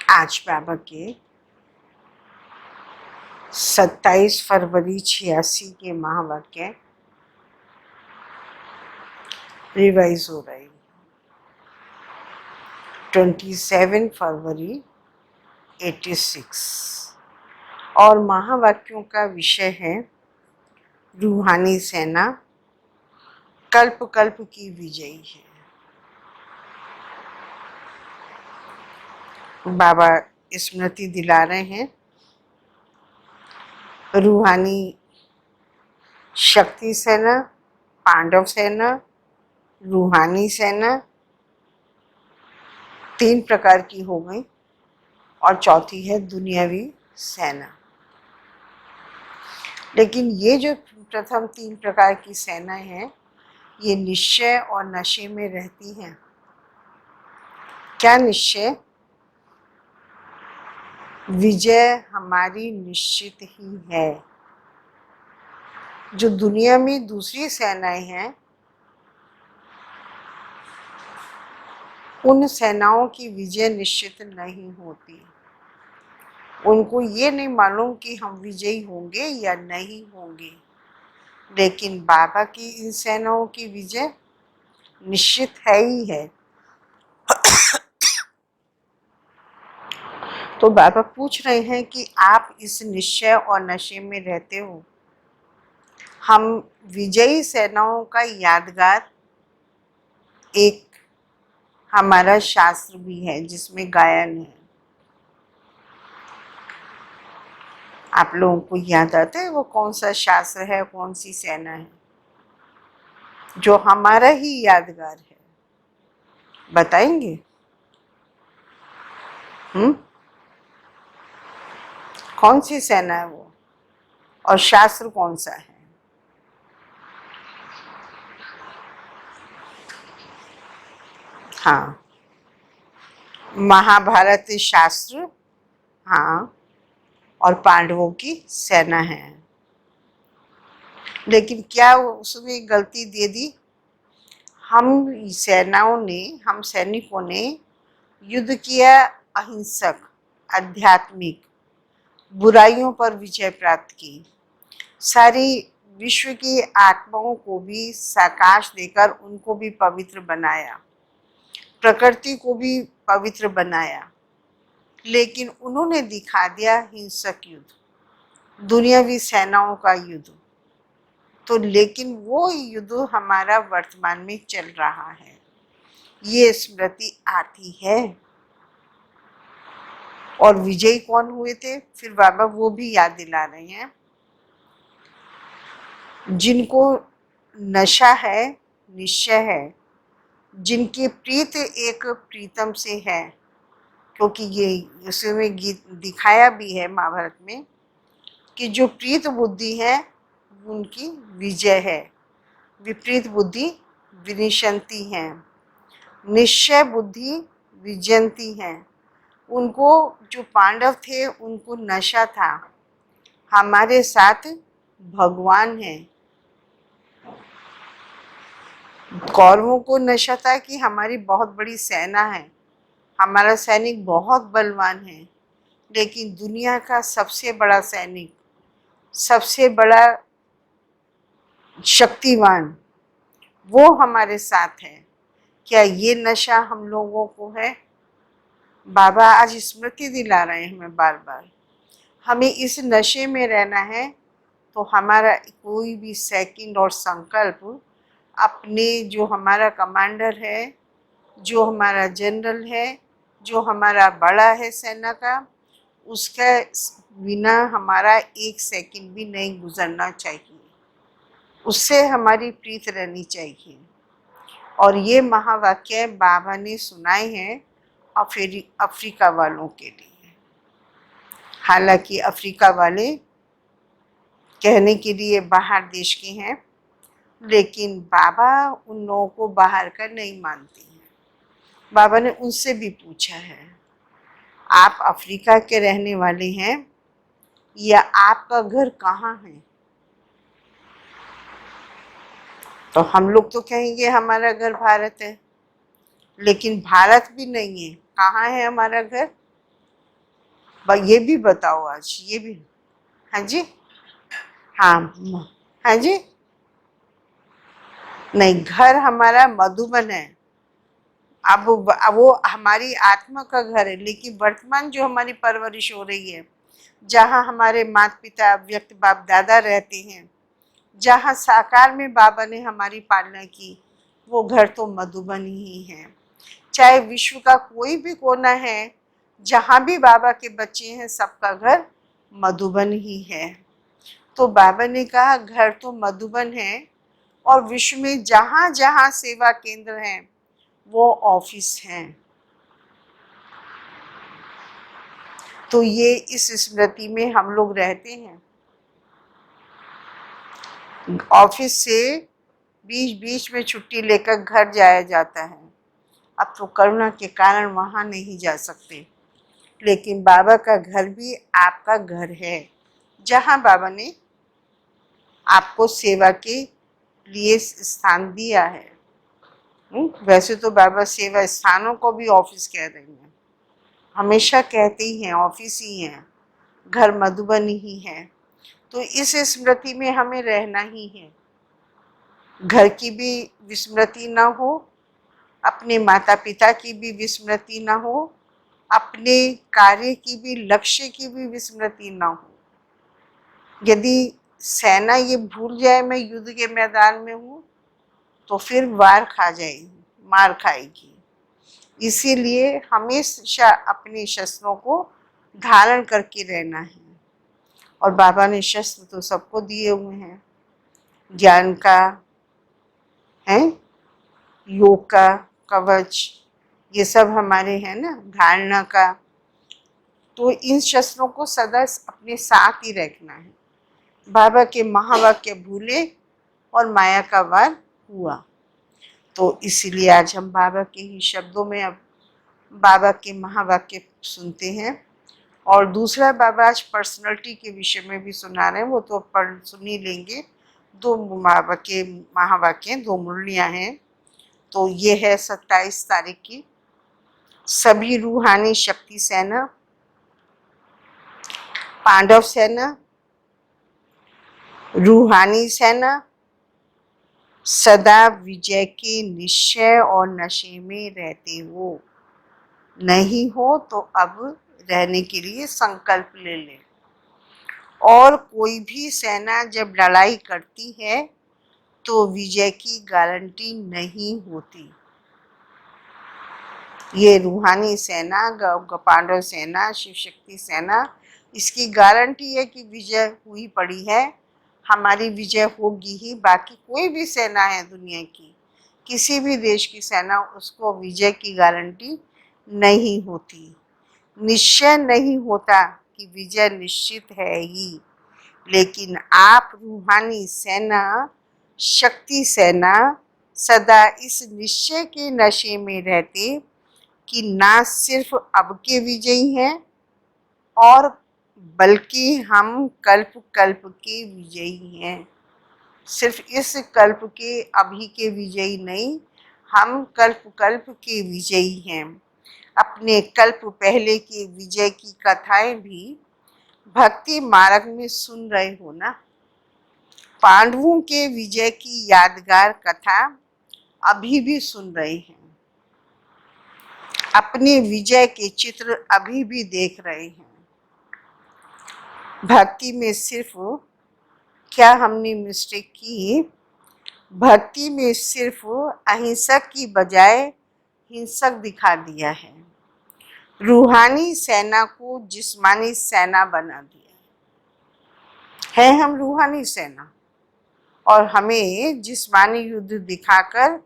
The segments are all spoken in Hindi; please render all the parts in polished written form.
आज बाबा के 27 फरवरी 86 के महावाक्य रिवाइज हो रही। 27 फरवरी 86 और महावाक्यों का विषय है रूहानी सेना कल्प कल्प की विजयी है। बाबा स्मृति दिला रहे हैं रूहानी शक्ति सेना, पांडव सेना, रूहानी सेना 3 प्रकार की हो गई और चौथी है दुनियावी सेना। लेकिन ये जो प्रथम 3 प्रकार की सेना है ये निश्चय और नशे में रहती हैं। क्या निश्चय? विजय हमारी निश्चित ही है। जो दुनिया में दूसरी सेनाएं हैं उन सेनाओं की विजय निश्चित नहीं होती। उनको ये नहीं मालूम कि हम विजयी होंगे या नहीं होंगे, लेकिन बाबा की इन सेनाओं की विजय निश्चित है ही है। तो बाबा पूछ रहे हैं कि आप इस निश्चय और नशे में रहते हो। हम विजयी सेनाओं का यादगार एक हमारा शास्त्र भी है जिसमें गायन है। आप लोगों को याद आता है वो कौन सा शास्त्र है, कौन सी सेना है जो हमारा ही यादगार है? बताएंगे? कौन सी सेना है वो और शास्त्र कौन सा है? हाँ, महाभारत शास्त्र, हाँ, और पांडवों की सेना है। लेकिन क्या उसमें गलती दे दी? हम सैनिकों ने युद्ध किया, अहिंसक, आध्यात्मिक, बुराइयों पर विजय प्राप्त की, सारी विश्व की आत्माओं को भी साकाश देकर उनको भी पवित्र बनाया, प्रकृति को भी पवित्र बनाया। लेकिन उन्होंने दिखा दिया हिंसक युद्ध, दुनियावी सेनाओं का युद्ध। तो लेकिन वो युद्ध हमारा वर्तमान में चल रहा है, ये स्मृति आती है। और विजयी कौन हुए थे? फिर बाबा वो भी याद दिला रहे हैं। जिनको नशा है, निश्चय है, जिनकी प्रीत एक प्रीतम से है, क्योंकि ये उसमें गीत दिखाया भी है महाभारत में कि जो प्रीत बुद्धि है उनकी विजय है, विपरीत बुद्धि विनिशंति है, निश्चय बुद्धि विजयंती है। उनको जो पांडव थे उनको नशा था, हमारे साथ भगवान है। कौरवों को नशा था कि हमारी बहुत बड़ी सेना है, हमारा सैनिक बहुत बलवान है। लेकिन दुनिया का सबसे बड़ा सैनिक, सबसे बड़ा शक्तिवान वो हमारे साथ है। क्या ये नशा हम लोगों को है? बाबा आज स्मृति दिला रहे हैं हमें बार बार, हमें इस नशे में रहना है। तो हमारा कोई भी सेकंड और संकल्प अपने जो हमारा कमांडर है, जो हमारा जनरल है, जो हमारा बड़ा है सेना का, उसका बिना हमारा एक सेकंड भी नहीं गुजरना चाहिए। उससे हमारी प्रीत रहनी चाहिए। और ये महावाक्य बाबा ने सुनाए हैं अफ्रीका वालों के लिए। हालांकि अफ्रीका वाले कहने के लिए बाहर देश के हैं, लेकिन बाबा उन लोगों को बाहर का नहीं मानते हैं। बाबा ने उनसे भी पूछा है, आप अफ्रीका के रहने वाले हैं या आपका घर कहाँ है? तो हम लोग तो कहेंगे हमारा घर भारत है, लेकिन भारत भी नहीं है। कहाँ है हमारा घर? ये भी बताओ आज, ये भी। हाँ जी। हाँ। हाँ जी। नहीं, घर हमारा मधुबन है। अब वो हमारी आत्मा का घर है, लेकिन वर्तमान जो हमारी परवरिश हो रही है, जहाँ हमारे माता पिता व्यक्त बाप दादा रहते हैं, जहाँ साकार में बाबा ने हमारी पालना की, वो घर तो मधुबन ही है। चाहे विश्व का कोई भी कोना है, जहाँ भी बाबा के बच्चे हैं, सबका घर मधुबन ही है। तो बाबा ने कहा घर तो मधुबन है, और विश्व में जहाँ जहाँ सेवा केंद्र हैं वो ऑफिस हैं। तो ये इस स्मृति में हम लोग रहते हैं। ऑफिस से बीच बीच में छुट्टी लेकर घर जाया जाता है। अब तो कोरोना के कारण वहाँ नहीं जा सकते, लेकिन बाबा का घर भी आपका घर है, जहाँ बाबा ने आपको सेवा के लिए स्थान दिया है। वैसे तो बाबा सेवा स्थानों को भी ऑफिस कह रही हैं, हमेशा कहते ही हैं ऑफिस ही है, घर मधुबन ही है। तो इस स्मृति में हमें रहना ही है। घर की भी विस्मृति ना हो, अपने माता पिता की भी विस्मृति ना हो, अपने कार्य की भी, लक्ष्य की भी विस्मृति ना हो। यदि सेना ये भूल जाए मैं युद्ध के मैदान में हूँ, तो फिर वार खा जाएगी, मार खाएगी। इसीलिए हमेशा अपने शस्त्रों को धारण करके रहना है। और बाबा ने शस्त्र तो सबको दिए हुए हैं, ज्ञान का है, योग का कवच, ये सब हमारे हैं ना, धारणा का। तो इन शस्त्रों को सदा अपने साथ ही रखना है। बाबा के महावाक्य भूले और माया का वार हुआ। तो इसीलिए आज हम बाबा के ही शब्दों में अब बाबा के महावाक्य सुनते हैं। और दूसरा बाबा आज पर्सनालिटी के विषय में भी सुना रहे हैं, वो तो पढ़ सुन ही लेंगे। दो बाबा के महावाक्य, दो मुरलियाँ हैं। तो ये है 27 तारीख की। सभी रूहानी शक्ति सेना, पांडव सेना, रूहानी सेना, सदा विजय के निश्चय और नशे में रहते हो। नहीं हो तो अब रहने के लिए संकल्प ले ले। और कोई भी सेना जब लड़ाई करती है तो विजय की गारंटी नहीं होती। ये रूहानी सेना, पांडव सेना, शिव शक्ति सेना, इसकी गारंटी है कि विजय हुई पड़ी है, हमारी विजय होगी ही। बाकी कोई भी सेना है दुनिया की, किसी भी देश की सेना, उसको विजय की गारंटी नहीं होती। निश्चय नहीं होता कि विजय निश्चित है ही। लेकिन आप रूहानी सेना, शक्ति सेना, सदा इस निश्चय के नशे में रहते कि ना सिर्फ अब के विजयी हैं, और बल्कि हम कल्प कल्प के विजयी हैं। सिर्फ इस कल्प के अभी के विजयी नहीं, हम कल्प कल्प के विजयी हैं। अपने कल्प पहले के विजय की कथाएं भी भक्ति मार्ग में सुन रहे हो ना। पांडवों के विजय की यादगार कथा अभी भी सुन रहे हैं, अपने विजय के चित्र अभी भी देख रहे हैं। भक्ति में सिर्फ क्या हमने मिस्टेक की, भक्ति में सिर्फ अहिंसक की बजाय हिंसक दिखा दिया है। रूहानी सेना को जिस्मानी सेना बना दिया है हम रूहानी सेना, और हमें जिस्मानी युद्ध दिखाकर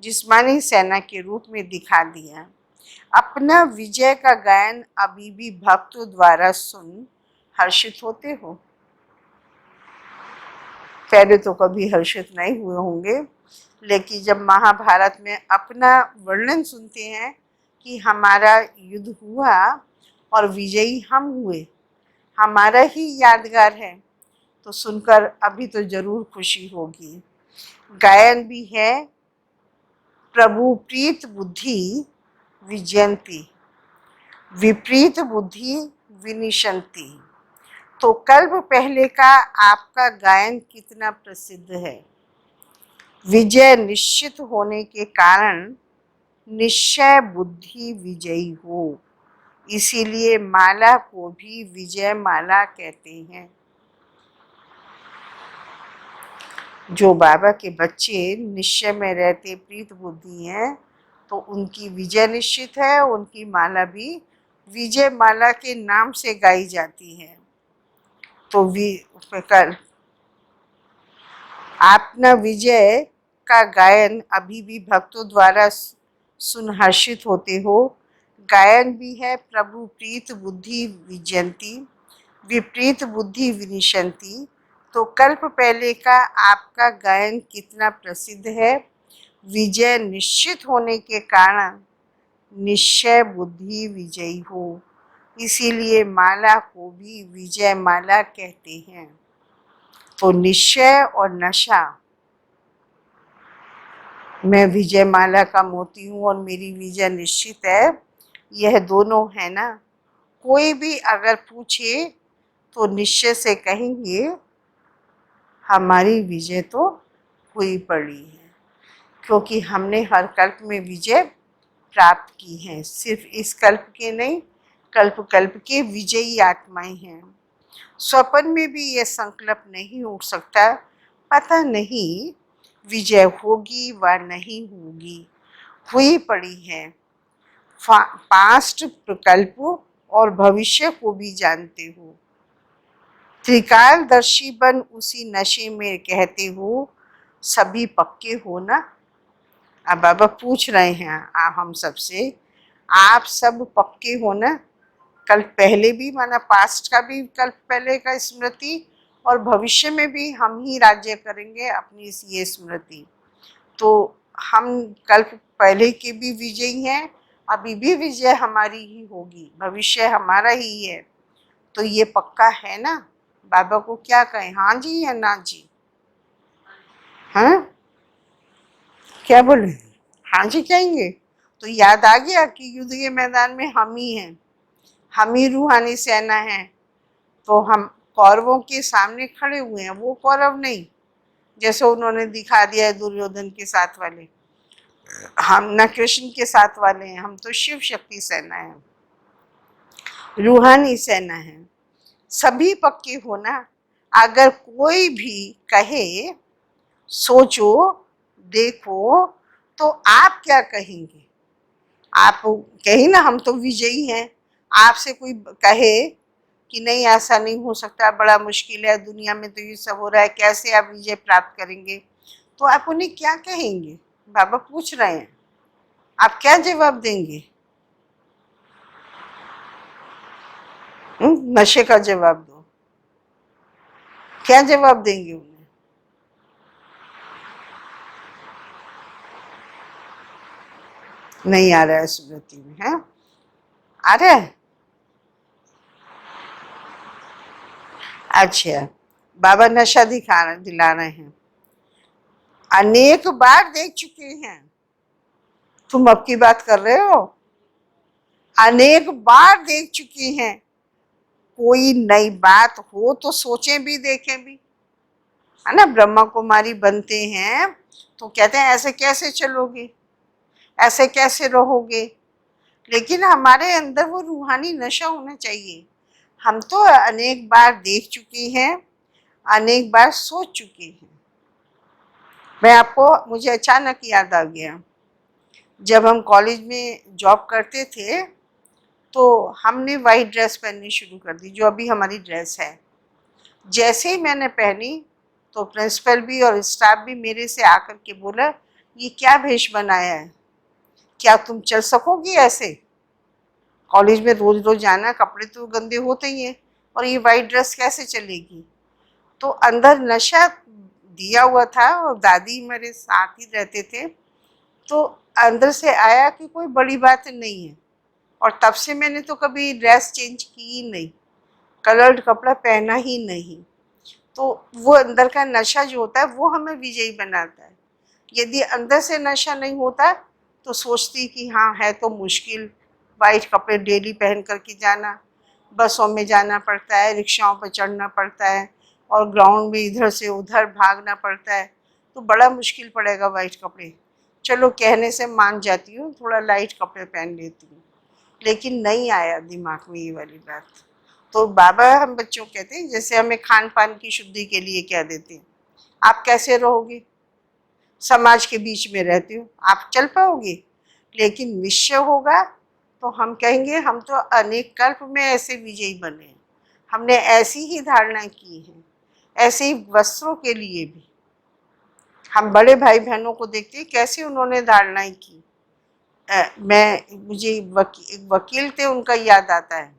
जिस्मानी सेना के रूप में दिखा दिया। अपना विजय का गायन अभी भी भक्तों द्वारा सुन हर्षित होते हो। पहले तो कभी हर्षित नहीं हुए होंगे, लेकिन जब महाभारत में अपना वर्णन सुनते हैं कि हमारा युद्ध हुआ और विजयी हम हुए, हमारा ही यादगार है, तो सुनकर अभी तो जरूर खुशी होगी। गायन भी है, प्रभु प्रीत बुद्धि विजयंती, विपरीत बुद्धि विनिशन्ति। तो कल्प पहले का आपका गायन कितना प्रसिद्ध है। विजय निश्चित होने के कारण निश्चय बुद्धि विजयी हो, इसीलिए माला को भी विजय माला कहते हैं। जो बाबा के बच्चे निश्चय में रहते प्रीत बुद्धि हैं, तो उनकी विजय निश्चित है। उनकी माला भी विजय माला के नाम से गाई जाती है। तो कल अपना विजय का गायन अभी भी भक्तों द्वारा सुनहर्षित होते हो। गायन भी है प्रभु प्रीत बुद्धि विजयंती, विपरीत बुद्धि विनिशंति। तो कल्प पहले का आपका गायन कितना प्रसिद्ध है। विजय निश्चित होने के कारण निश्चय बुद्धि विजयी हो, इसीलिए माला को भी विजय माला कहते हैं। तो निश्चय और नशा, मैं विजय माला का मोती हूँ और मेरी विजय निश्चित है, यह दोनों है ना। कोई भी अगर पूछे तो निश्चय से कहेंगे हमारी विजय तो हुई पड़ी है, क्योंकि हमने हर कल्प में विजय प्राप्त की है। सिर्फ इस कल्प के नहीं, कल्प कल्प के विजयी आत्माएं हैं। स्वप्न में भी यह संकल्प नहीं उठ सकता, पता नहीं विजय होगी व नहीं होगी, हुई पड़ी है। पास्ट प्रकल्प और भविष्य को भी जानते हो। त्रिकालदर्शी बन उसी नशे में कहते हो सभी पक्के हो ना। अब बाबा पूछ रहे हैं हम सबसे, आप सब पक्के हो ना। कल पहले भी माना पास्ट का भी कल पहले का स्मृति, और भविष्य में भी हम ही राज्य करेंगे अपनी ये स्मृति। तो हम कल्प पहले के भी विजयी हैं, अभी भी विजय हमारी ही होगी, भविष्य हमारा ही है। तो ये पक्का है ना। बाबा को क्या कहें, हाँ जी या ना जी। हाँ क्या बोले, हाँ जी कहेंगे। तो याद आ गया कि युद्ध के मैदान में हम ही हैं, हम ही रूहानी सेना है। तो हम कौरवों के सामने खड़े हुए हैं, वो कौरव नहीं जैसे उन्होंने दिखा दिया है दुर्योधन के साथ वाले। हम न कृष्ण के साथ वाले हैं, हम तो शिव शक्ति सेना है, रूहानी सेना है। सभी पक्के हो ना। अगर कोई भी कहे सोचो देखो, तो आप क्या कहेंगे। आप कहे ना हम तो विजयी हैं। आपसे कोई कहे कि नहीं ऐसा नहीं हो सकता, बड़ा मुश्किल है, दुनिया में तो ये सब हो रहा है, कैसे आप विजय प्राप्त करेंगे, तो आप उन्हें क्या कहेंगे। बाबा पूछ रहे हैं, आप क्या जवाब देंगे। नशे का जवाब दो, क्या जवाब देंगे उन्हें। नहीं आ रहा है स्मृति में, है आ रहा है। अच्छा, बाबा नशा दिला रहे हैं। अनेक बार देख चुके हैं, तुम अब की बात कर रहे हो। अनेक बार देख चुके हैं, कोई नई बात हो तो सोचें भी देखें भी, है ना। ब्रह्मा कुमारी बनते हैं तो कहते हैं ऐसे कैसे चलोगे, ऐसे कैसे रहोगे। लेकिन हमारे अंदर वो रूहानी नशा होना चाहिए। हम तो अनेक बार देख चुके हैं, अनेक बार सोच चुके हैं। मुझे अचानक याद आ गया, जब हम कॉलेज में जॉब करते थे तो हमने वाइट ड्रेस पहननी शुरू कर दी, जो अभी हमारी ड्रेस है। जैसे ही मैंने पहनी तो प्रिंसिपल भी और स्टाफ भी मेरे से आकर के बोला, ये क्या भेष बनाया है, क्या तुम चल सकोगी ऐसे कॉलेज में रोज रोज जाना, कपड़े तो गंदे होते ही हैं, और ये वाइट ड्रेस कैसे चलेगी। तो अंदर नशा दिया हुआ था, और दादी मेरे साथ ही रहते थे, तो अंदर से आया कि कोई बड़ी बात नहीं है। और तब से मैंने तो कभी ड्रेस चेंज की ही नहीं, कलर्ड कपड़ा पहना ही नहीं। तो वो अंदर का नशा जो होता है वो हमें विजयी बनाता है। यदि अंदर से नशा नहीं होता तो सोचती कि हाँ है तो मुश्किल वाइट कपड़े डेली पहन करके जाना, बसों में जाना पड़ता है, रिक्शाओं पर चढ़ना पड़ता है और ग्राउंड में इधर से उधर भागना पड़ता है, तो बड़ा मुश्किल पड़ेगा वाइट कपड़े। चलो कहने से मान जाती हूँ, थोड़ा लाइट कपड़े पहन लेती हूँ, लेकिन नहीं आया दिमाग में ये वाली बात। तो बाबा हम बच्चों कहते हैं, जैसे हमें खान पान की शुद्धि के लिए क्या देते हैं, आप कैसे रहोगे, समाज के बीच में रहते हो, आप चल पाओगे, लेकिन निश्चय होगा तो हम कहेंगे हम तो अनेक कल्प में ऐसे विजयी बने हैं, हमने ऐसी ही धारणा की है। ऐसे ही वस्त्रों के लिए भी हम बड़े भाई बहनों को देखते हैं कैसे उन्होंने धारणाएं की। मुझे एक वकील थे, उनका याद आता है,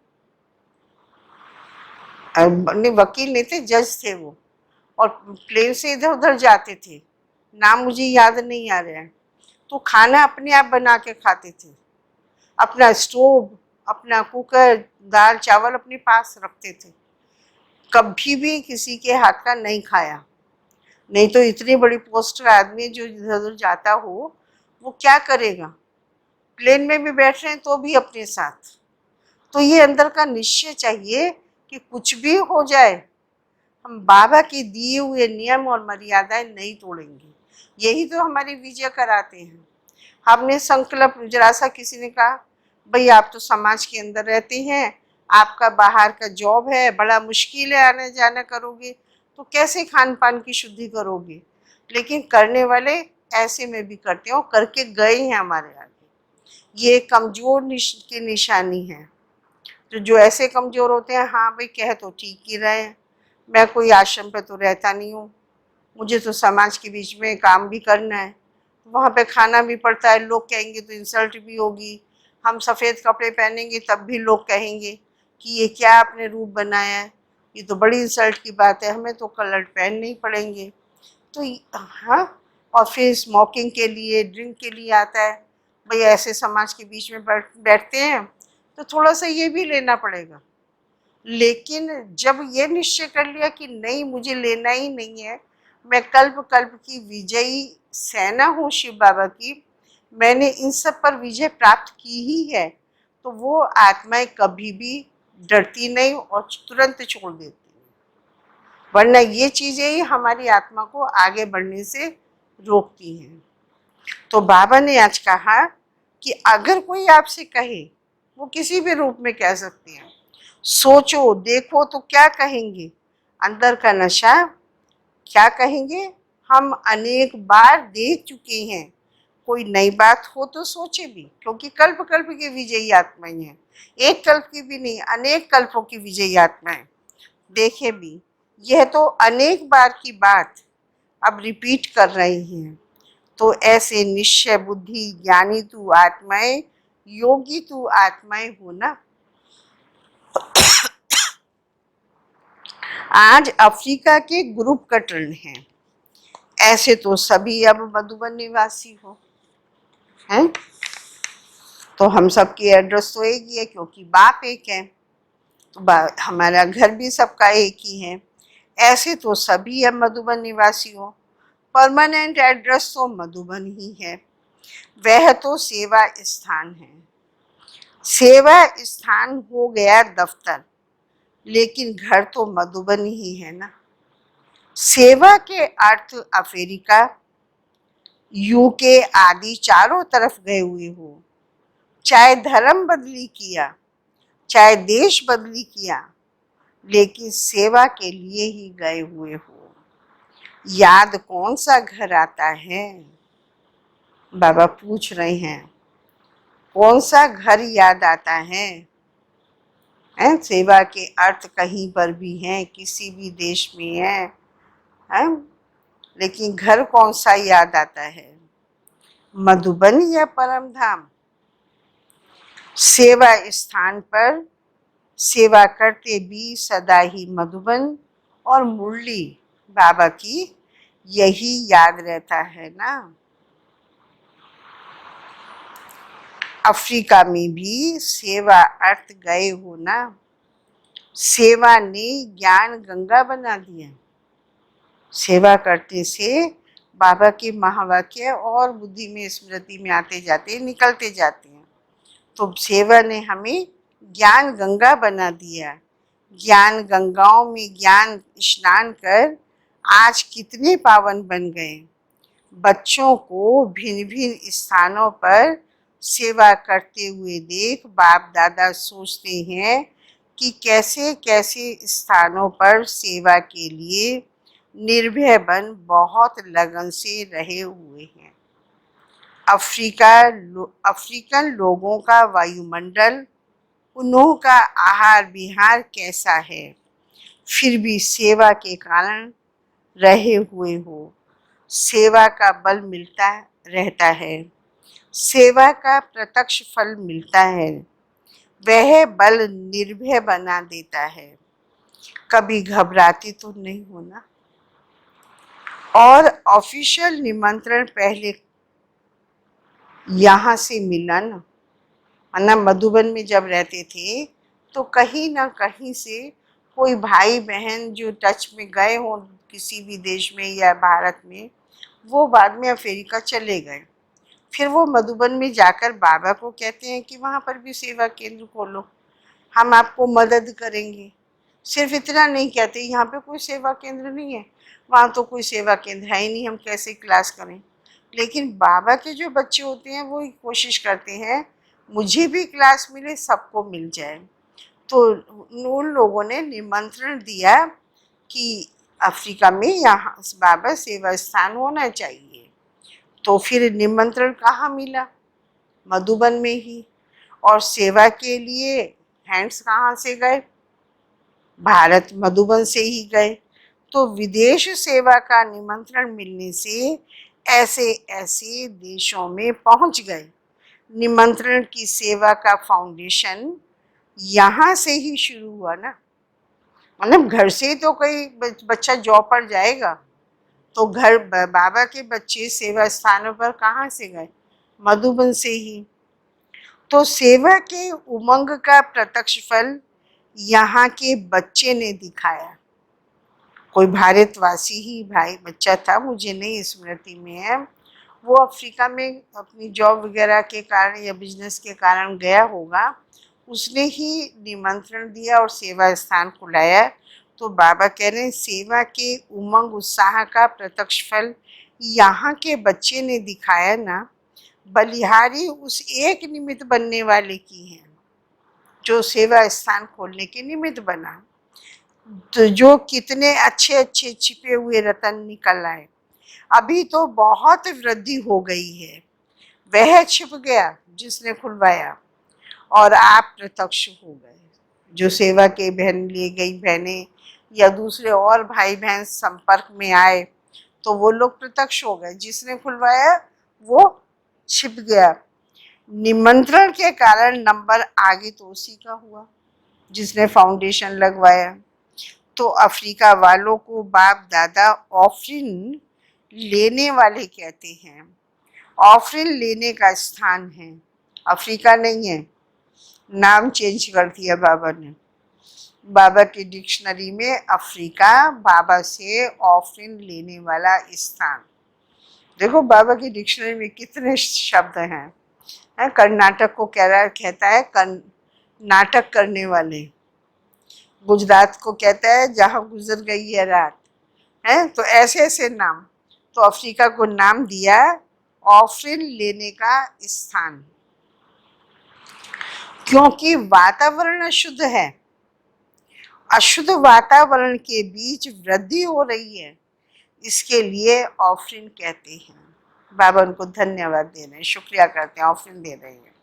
नहीं वकील नहीं थे, जज थे वो, और प्लेन से इधर उधर जाते थे, नाम मुझे याद नहीं आ रहा है। तो खाना अपने आप बना के खाते थे, अपना स्टोव, अपना कुकर, दाल चावल अपने पास रखते थे, कभी भी किसी के हाथ का नहीं खाया। नहीं तो इतनी बड़ी पोस्ट का आदमी जो इधर उधर जाता हो, वो क्या करेगा, प्लेन में भी बैठ रहे हैं तो भी अपने साथ। तो ये अंदर का निश्चय चाहिए कि कुछ भी हो जाए, हम बाबा के दिए हुए नियम और मर्यादाएं नहीं तोड़ेंगे। यही तो हमारी विजय कराते हैं। हमने संकल्प, जरा सा किसी ने कहा भाई आप तो समाज के अंदर रहते हैं, आपका बाहर का जॉब है, बड़ा मुश्किल है, आने जाना करोगे तो कैसे खान पान की शुद्धि करोगे। लेकिन करने वाले ऐसे में भी करते हैं और करके गए हैं हमारे आगे। ये कमजोर की निशानी है। तो जो ऐसे कमजोर होते हैं, हाँ भाई कह तो ठीक ही रहे हैं, मैं कोई आश्रम पे तो रहता नहीं हूँ, मुझे तो समाज के बीच में काम भी करना है, वहाँ पे खाना भी पड़ता है, लोग कहेंगे तो इंसल्ट भी होगी, हम सफ़ेद कपड़े पहनेंगे तब भी लोग कहेंगे कि ये क्या आपने रूप बनाया है, ये तो बड़ी इंसल्ट की बात है, हमें तो कलर पहनने ही पड़ेंगे। तो हाँ, और फिर स्मोकिंग के लिए, ड्रिंक के लिए आता है, भाई ऐसे समाज के बीच में बैठते हैं तो थोड़ा सा ये भी लेना पड़ेगा। लेकिन जब ये निश्चय कर लिया कि नहीं मुझे लेना ही नहीं है, मैं कल्प कल्प की विजयी सेना हूँ शिव बाबा की, मैंने इन सब पर विजय प्राप्त की ही है, तो वो आत्माएं कभी भी डरती नहीं और तुरंत छोड़ देती हैं। वरना ये चीजें ही हमारी आत्मा को आगे बढ़ने से रोकती हैं। तो बाबा ने आज कहा कि अगर कोई आपसे कहे, वो किसी भी रूप में कह सकते हैं, सोचो देखो तो क्या कहेंगे, अंदर का नशा क्या कहेंगे, हम अनेक बार देख चुके हैं। कोई नई बात हो तो सोचे भी, क्योंकि कल्प कल्प की विजयी आत्माएं हैं, एक कल्प की भी नहीं, अनेक कल्पों की विजयी आत्माएं, देखे भी। यह तो अनेक बार की बात अब रिपीट कर रही हैं। तो ऐसे निश्चय बुद्धि ज्ञानी तू आत्माएं, योगी तू आत्माएं हो ना। आज अफ्रीका के ग्रुप का ट्रेंड है, ऐसे तो सभी अब मधुबन निवासी हो हैं, तो हम सबकी एड्रेस तो एक ही है क्योंकि बाप एक है, तो हमारा घर भी सबका एक ही है। ऐसे तो सभी अब मधुबन निवासी हो, परमानेंट एड्रेस तो मधुबन ही है, वह तो सेवा स्थान है। सेवा स्थान हो गया दफ्तर, लेकिन घर तो मधुबन ही है ना। सेवा के अर्थ अफ्रीका, यूके आदि चारों तरफ गए हुए हो, चाहे धर्म बदली किया, चाहे देश बदली किया, लेकिन सेवा के लिए ही गए हुए हो। याद कौन सा घर आता है, बाबा पूछ रहे हैं, कौन सा घर याद आता है? सेवा के अर्थ कहीं पर भी हैं, किसी भी देश में है, लेकिन घर कौन सा याद आता है, मधुबन या परम धाम? सेवा स्थान पर सेवा करते भी सदा ही मधुबन और मुरली बाबा की यही याद रहता है ना। अफ्रीका में भी सेवा अर्थ गए हो ना। सेवा ने ज्ञान गंगा बना दिया, सेवा करते से बाबा के महावाक्य और बुद्धि में स्मृति में आते जाते निकलते जाते हैं। तो सेवा ने हमें ज्ञान गंगा बना दिया। ज्ञान गंगाओं में ज्ञान स्नान कर आज कितने पावन बन गए। बच्चों को भिन्न भिन्न स्थानों पर सेवा करते हुए देख बाप दादा सोचते हैं कि कैसे कैसे स्थानों पर सेवा के लिए निर्भय बन बहुत लगन से रहे हुए हैं। अफ्रीकन लोगों का वायुमंडल, उन्हों का आहार विहार कैसा है, फिर भी सेवा के कारण रहे हुए हो। सेवा का बल मिलता रहता है, सेवा का प्रत्यक्ष फल मिलता है। वह बल निर्भय बना देता है। कभी घबराती तो नहीं होना। और ऑफिशियल निमंत्रण पहले यहाँ से मिला ना, वरना मधुबन में जब रहते थे तो कहीं ना कहीं से कोई भाई बहन जो टच में गए हों किसी भी देश में या भारत में, वो बाद में अफ्रीका चले गए। फिर वो मधुबन में जाकर बाबा को कहते हैं कि वहाँ पर भी सेवा केंद्र खोलो, हम आपको मदद करेंगे। सिर्फ इतना नहीं कहते यहाँ पे कोई सेवा केंद्र नहीं है, वहाँ तो कोई सेवा केंद्र है ही नहीं, हम कैसे क्लास करें। लेकिन बाबा के जो बच्चे होते हैं वो कोशिश करते हैं मुझे भी क्लास मिले, सबको मिल जाए। तो उन लोगों ने निमंत्रण दिया कि अफ्रीका में यहाँ बाबा सेवा स्थान होना चाहिए। तो फिर निमंत्रण कहाँ मिला? मधुबन में ही। और सेवा के लिए हैंड्स कहाँ से गए? भारत मधुबन से ही गए। तो विदेश सेवा का निमंत्रण मिलने से ऐसे ऐसे देशों में पहुंच गए। निमंत्रण की सेवा का फाउंडेशन यहाँ से ही शुरू हुआ ना। मतलब घर से तो कोई बच्चा जॉब पर जाएगा, तो घर बाबा के बच्चे सेवा स्थानों पर कहाँ से गए? मधुबन से ही। तो सेवा के उमंग का प्रत्यक्ष फल यहाँ के बच्चे ने दिखाया। कोई भारतवासी ही भाई बच्चा था, मुझे नहीं स्मृति में है, वो अफ्रीका में अपनी जॉब वगैरह के कारण या बिजनेस के कारण गया होगा, उसने ही निमंत्रण दिया और सेवा स्थान खुलाया। तो बाबा कह रहे हैं सेवा के उमंग उत्साह का प्रत्यक्ष फल यहाँ के बच्चे ने दिखाया ना। बलिहारी उस एक निमित्त बनने वाले की है जो सेवा स्थान खोलने के निमित्त बना। तो जो कितने अच्छे अच्छे छिपे हुए रतन निकल आए। अभी तो बहुत वृद्धि हो गई है। वह छिप गया जिसने खुलवाया और आप प्रत्यक्ष हो गए। जो सेवा के बहन लिए गई बहनें या दूसरे और भाई बहन संपर्क में आए तो वो लोग प्रत्यक्ष हो गए। जिसने खुलवाया वो छिप गया। निमंत्रण के कारण नंबर आगे तो उसी का हुआ जिसने फाउंडेशन लगवाया। तो अफ्रीका वालों को बाप दादा ऑफरिन लेने वाले कहते हैं। ऑफरिन लेने का स्थान है, अफ्रीका नहीं है। नाम चेंज कर दिया बाबा ने। बाबा की डिक्शनरी में अफ्रीका बाबा से ऑफरिन लेने वाला स्थान। देखो बाबा की डिक्शनरी में कितने शब्द हैं। कर्नाटक को कहता है नाटक करने वाले। गुजरात को कहता है जहाँ गुजर गई है रात। है तो ऐसे ऐसे नाम। तो अफ्रीका को नाम दिया ऑफरिन लेने का स्थान, क्योंकि वातावरण अशुद्ध है। अशुद्ध वातावरण के बीच वृद्धि हो रही है, इसके लिए ऑफरिन कहते हैं। बाबा उनको धन्यवाद दे रहे हैं, शुक्रिया करते हैं, ऑफरिन दे रहे हैं।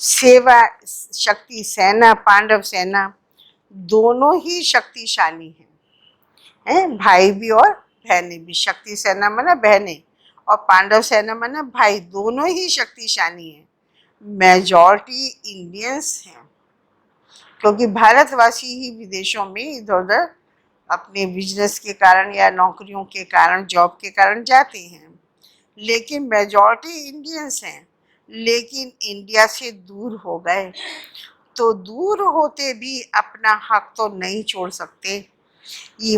सेवा शक्ति सेना, पांडव सेना दोनों ही शक्तिशाली हैं। भाई भी और बहनें भी। शक्ति सेना माना बहनें और पांडव सेना माना भाई, दोनों ही शक्तिशाली हैं। मेजॉरिटी इंडियंस हैं, क्योंकि भारतवासी ही विदेशों में इधर उधर अपने बिजनेस के कारण या नौकरियों के कारण, जॉब के कारण जाते हैं। लेकिन मेजॉरिटी इंडियंस हैं, लेकिन इंडिया से दूर हो गए। तो दूर होते भी अपना हक तो नहीं छोड़ सकते। ये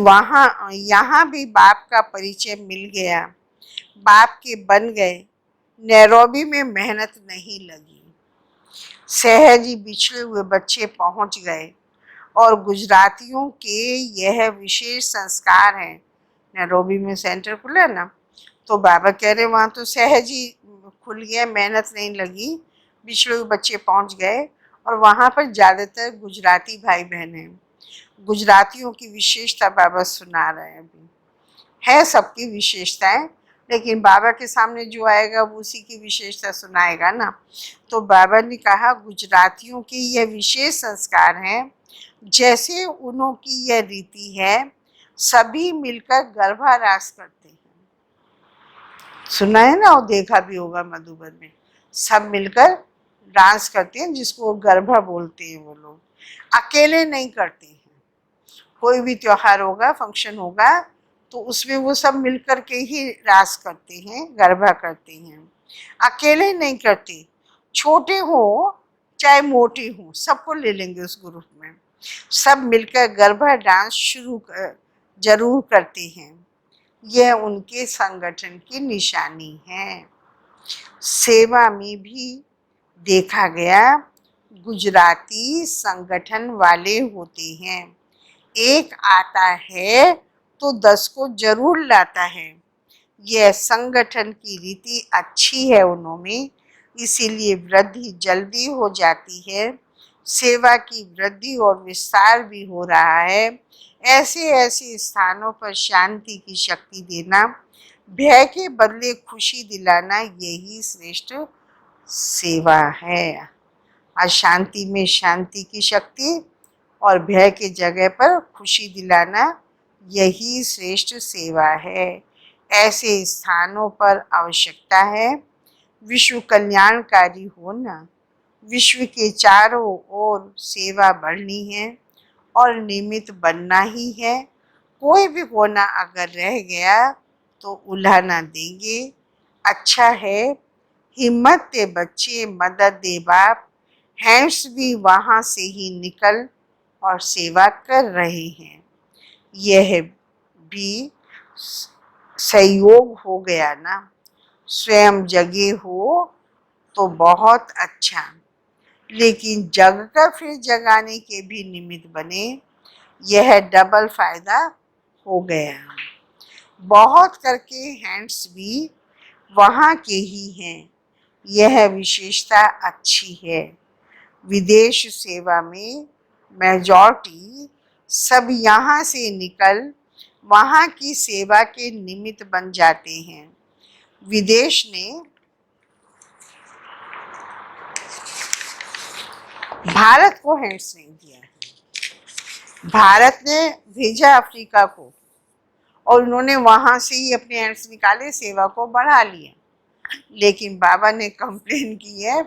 यहाँ भी बाप का परिचय मिल गया, बाप के बन गए। नैरोबी में मेहनत नहीं लगी। सहज ही बिछड़े हुए बच्चे पहुंच गए और गुजरातियों के यह विशेष संस्कार है। नैरोबी में सेंटर खुला ना, तो बाबा कह रहे वहाँ तो सहज ही खुल गया, मेहनत नहीं लगी, बिछड़े हुए बच्चे पहुंच गए। और वहाँ पर ज़्यादातर गुजराती भाई बहन हैं। गुजरातियों की विशेषता बाबा सुना रहे हैं। अभी है सबकी विशेषताएं, लेकिन बाबा के सामने जो आएगा वो उसी की विशेषता सुनाएगा ना। तो बाबा ने कहा गुजरातियों के यह विशेष संस्कार हैं, जैसे उन्हों की यह रीति है, सभी मिलकर गर्भारास करते हैं। सुना है ना, और देखा भी होगा मधुबन में, सब मिलकर डांस करते हैं, जिसको गरबा बोलते हैं। वो लोग अकेले नहीं करते हैं। कोई भी त्योहार होगा, फंक्शन होगा, तो उसमें वो सब मिलकर के ही रास करते हैं, गरबा करते हैं, अकेले नहीं करते। छोटे हो चाहे मोटे हो, सबको ले लेंगे उस ग्रुप में। सब मिलकर गरबा डांस जरूर करते हैं। यह उनके संगठन की निशानी है। सेवा में भी देखा गया गुजराती संगठन वाले होते हैं। एक आता है तो 10 को जरूर लाता है। यह संगठन की रीति अच्छी है उन्होंने, इसीलिए वृद्धि जल्दी हो जाती है। सेवा की वृद्धि और विस्तार भी हो रहा है। ऐसे ऐसे स्थानों पर शांति की शक्ति देना, भय के बदले खुशी दिलाना, यही श्रेष्ठ सेवा है। अशांति में शांति की शक्ति और भय की जगह पर खुशी दिलाना, यही श्रेष्ठ सेवा है। ऐसे स्थानों पर आवश्यकता है। विश्व कल्याणकारी होना, विश्व के चारों ओर सेवा बढ़नी है और निमित्त बनना ही है। कोई भी कोना अगर रह गया तो उल्हाना देंगे। अच्छा है, हिम्मत दे बच्चे, मदद दे बाप, हैंड्स भी वहाँ से ही निकल और सेवा कर रहे हैं। यह भी सहयोग हो गया ना। स्वयं जगे हो तो बहुत अच्छा, लेकिन जग कर फिर जगाने के भी निमित्त बने, यह डबल फायदा हो गया। बहुत करके हैंड्स भी वहाँ के ही हैं, यह विशेषता अच्छी है। विदेश सेवा में मेजॉरिटी सब यहाँ से निकल वहाँ की सेवा के निमित्त बन जाते हैं। विदेश ने भारत को हैंड्स नहीं दिया है। भारत ने भेजा अफ्रीका को, और उन्होंने वहां से ही अपने हैंड्स निकाले, सेवा को बढ़ा लिया। लेकिन बाबा ने कंप्लेन की है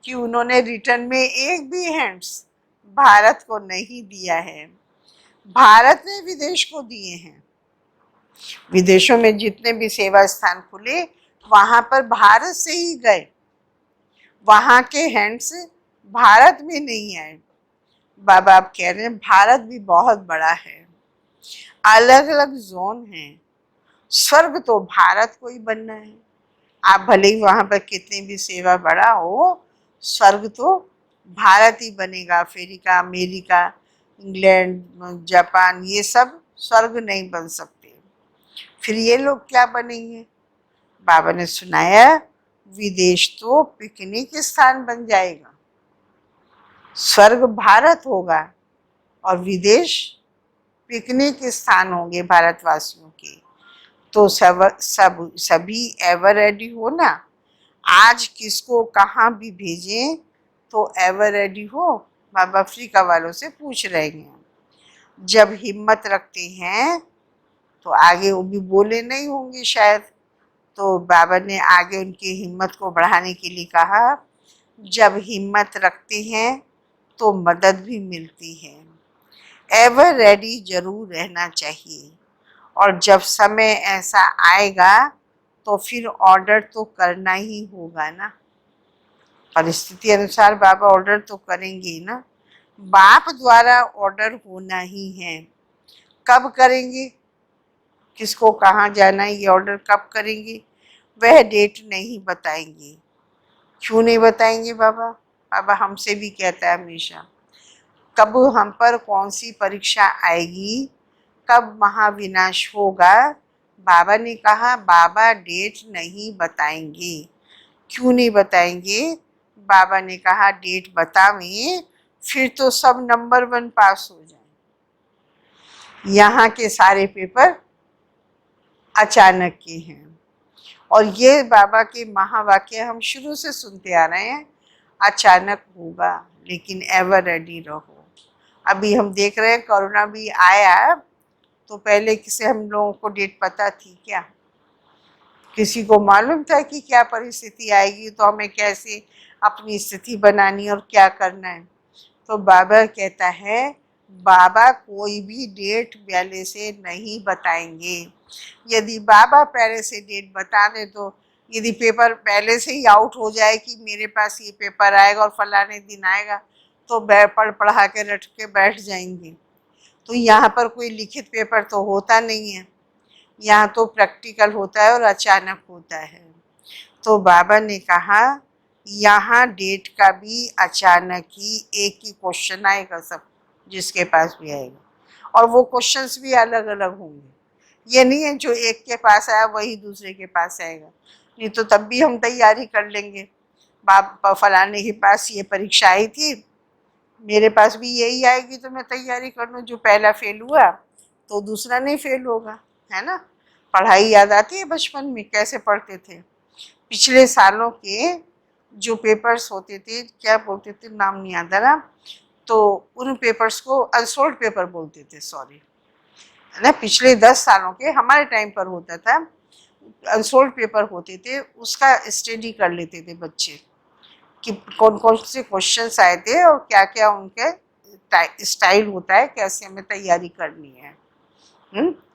कि उन्होंने रिटर्न में एक भी हैंड्स भारत को नहीं दिया है। भारत ने विदेश को दिए हैं। विदेशों में जितने भी सेवा स्थान खुले, वहां पर भारत से ही गए, वहां के हैंड्स भारत में नहीं आए। बाबा आप कह रहे हैं भारत भी बहुत बड़ा है, अलग अलग जोन है। स्वर्ग तो भारत को ही बनना है। आप भले ही वहां पर कितनी भी सेवा बड़ा हो, स्वर्ग तो भारत ही बनेगा। अफ्रीका, अमेरिका, इंग्लैंड, जापान, ये सब स्वर्ग नहीं बन सकते। फिर ये लोग क्या बनेंगे? बाबा ने सुनाया विदेश तो पिकनिक स्थान बन जाएगा। स्वर्ग भारत होगा और विदेश पिकनिक स्थान होंगे भारतवासियों के। तो सभी एवर रेडी हो ना। आज किसको कहाँ भी भेजें तो एवर रेडी हो। बाबा अफ्रीका वालों से पूछ रहे हैं, जब हिम्मत रखते हैं तो आगे वो भी बोले नहीं होंगे शायद। तो बाबा ने आगे उनकी हिम्मत को बढ़ाने के लिए कहा, जब हिम्मत रखते हैं तो मदद भी मिलती है। एवर रेडी जरूर रहना चाहिए, और जब समय ऐसा आएगा तो फिर ऑर्डर तो करना ही होगा ना। परिस्थिति अनुसार बाबा ऑर्डर तो करेंगे ना। बाप द्वारा ऑर्डर होना ही है। कब करेंगे, किसको कहाँ जाना है, ये ऑर्डर कब करेंगे, वह डेट नहीं बताएंगे। क्यों नहीं बताएंगे बाबा? बाबा हमसे भी कहता है हमेशा, कब हम पर कौन सी परीक्षा आएगी, कब महाविनाश होगा। बाबा ने कहा बाबा डेट नहीं बताएंगे। क्यों नहीं बताएंगे? बाबा ने कहा डेट बतावें फिर तो सब नंबर 1 पास हो जाए। यहाँ के सारे पेपर अचानक के हैं और ये बाबा के महावाक्य हम शुरू से सुनते आ रहे हैं, अचानक होगा लेकिन एवर रेडी रहो। अभी हम देख रहे हैं कोरोना भी आया तो पहले किसे हम लोगों को डेट पता थी क्या? किसी को मालूम था कि क्या परिस्थिति आएगी तो हमें कैसे अपनी स्थिति बनानी और क्या करना है? तो बाबा कहता है बाबा कोई भी डेट पहले से नहीं बताएंगे। यदि बाबा पहले से डेट बता दे तो यदि पेपर पहले से ही आउट हो जाए कि मेरे पास ये पेपर आएगा और फलाने दिन आएगा तो पढ़ा के रट के बैठ जाएंगे। तो यहाँ पर कोई लिखित पेपर तो होता नहीं है, यहाँ तो प्रैक्टिकल होता है और अचानक होता है। तो बाबा ने कहा यहाँ डेट का भी अचानक ही एक ही क्वेश्चन आएगा, सब जिसके पास भी आएगा और वो क्वेश्चंस भी अलग अलग होंगे। ये नहीं है जो एक के पास आया वही दूसरे के पास आएगा, नहीं तो तब भी हम तैयारी कर लेंगे। फलाने के पास ये परीक्षा आई थी, मेरे पास भी यही आएगी तो मैं तैयारी कर लूँ। जो पहला फेल हुआ तो दूसरा नहीं फेल होगा, है ना? पढ़ाई याद आती है बचपन में कैसे पढ़ते थे? पिछले सालों के जो पेपर्स होते थे, क्या बोलते थे नाम नहीं याद आ रहा, तो उन पेपर्स को अनसोल्ड पेपर बोलते थे, सॉरी, है ना? पिछले 10 सालों के हमारे टाइम पर होता था, अनसोल्ड पेपर होते थे, उसका स्टडी कर लेते थे बच्चे कि कौन कौन से क्वेश्चंस आए थे और क्या क्या उनके स्टाइल होता है, कैसे हमें तैयारी करनी है।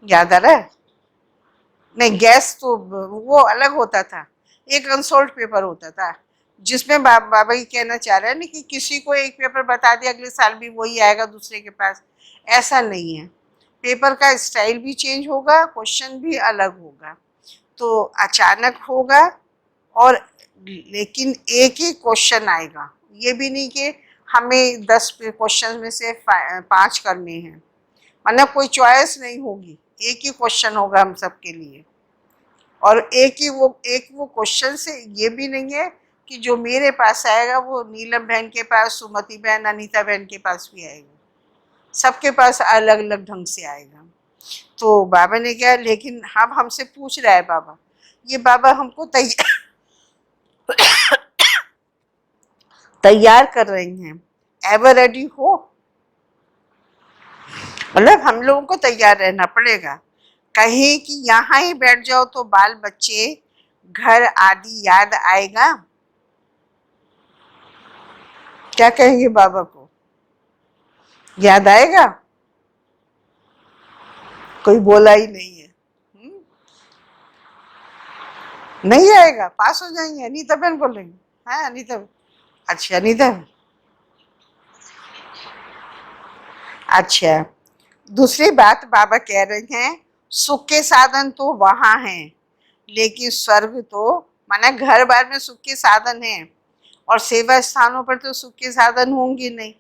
याद आ रहा है? नहीं, गैस तो वो अलग होता था, एक अनसोल्ड पेपर होता था जिसमें बाबा ही कहना चाह रहे हैं ना कि किसी को एक पेपर बता दिया अगले साल भी वही आएगा दूसरे के पास, ऐसा नहीं है। पेपर का स्टाइल भी चेंज होगा, क्वेश्चन भी अलग होगा, तो अचानक होगा और लेकिन एक ही क्वेश्चन आएगा। ये भी नहीं कि हमें 10 क्वेश्चन में से 5 करने हैं, मतलब कोई चॉइस नहीं होगी, एक ही क्वेश्चन होगा हम सबके लिए। और एक वो क्वेश्चन से ये भी नहीं है कि जो मेरे पास आएगा वो नीलम बहन के पास, सुमति बहन, अनीता बहन के पास भी आएगा, सबके पास अलग अलग ढंग से आएगा। तो बाबा ने कहा लेकिन अब हमसे पूछ रहा है बाबा, ये बाबा हमको तैयार कर रही हैं, एवर रेडी हो, मतलब हम लोगों को तैयार रहना पड़ेगा। कहीं कि यहाँ ही बैठ जाओ तो बाल बच्चे घर आदि याद आएगा, क्या कहेंगे बाबा को? याद आएगा? कोई बोला ही नहीं है। नहीं आएगा, पास हो जाएंगे। अनीता बहन बोलेंगे, हाँ अनीता, अच्छा अनीता, अच्छा। दूसरी बात बाबा कह रहे हैं सुख के साधन तो वहां हैं लेकिन स्वर्ग तो, माना घर बार में सुख के साधन हैं और सेवा स्थानों पर तो सुख के साधन होंगे नहीं।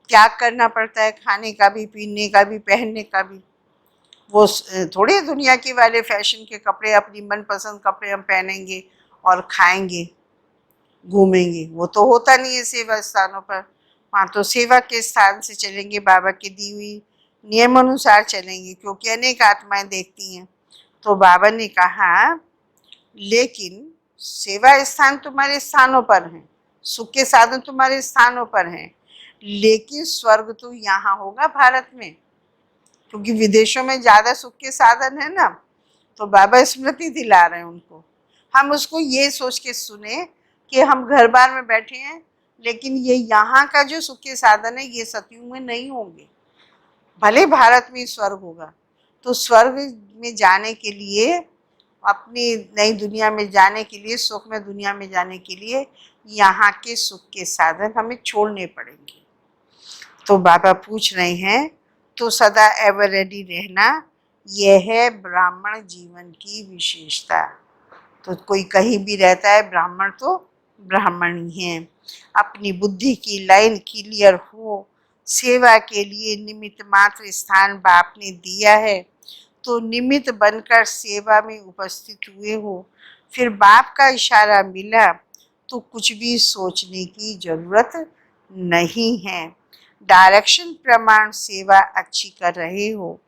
त्याग करना पड़ता है, खाने का भी, पीने का भी, पहनने का भी। वो थोड़ी दुनिया के वाले फैशन के कपड़े, अपनी मनपसंद कपड़े हम पहनेंगे और खाएंगे, घूमेंगे, वो तो होता नहीं है सेवा स्थानों पर। वहाँ तो सेवा के स्थान से चलेंगे, बाबा की दी हुई नियम अनुसार चलेंगे क्योंकि अनेक आत्माएं देखती हैं। तो बाबा ने कहा लेकिन सेवा स्थान तुम्हारे स्थानों पर हैं, सुख के साधन तुम्हारे स्थानों पर हैं, लेकिन स्वर्ग तो यहाँ होगा भारत में, क्योंकि विदेशों में ज्यादा सुख के साधन है ना। तो बाबा स्मृति दिला रहे हैं उनको, हम उसको ये सोच के सुने कि हम घर बार में बैठे हैं लेकिन ये यहाँ का जो सुख के साधन है ये सतयुग में नहीं होंगे, भले भारत में स्वर्ग होगा। तो स्वर्ग में जाने के लिए, अपनी नई दुनिया में जाने के लिए, सुख में दुनिया में जाने के लिए यहाँ के सुख के साधन हमें छोड़ने पड़ेंगे। तो बाबा पूछ रहे हैं तो सदा एवर रेडी रहना, यह है ब्राह्मण जीवन की विशेषता। तो कोई कहीं भी रहता है, ब्राह्मण तो ब्राह्मण ही हैं। अपनी बुद्धि की लाइन क्लियर हो, सेवा के लिए निमित्त मात्र स्थान बाप ने दिया है तो निमित्त बनकर सेवा में उपस्थित हुए हो। फिर बाप का इशारा मिला तो कुछ भी सोचने की जरूरत नहीं है। डायरेक्शन प्रमाण सेवा अच्छी कर रहे हो,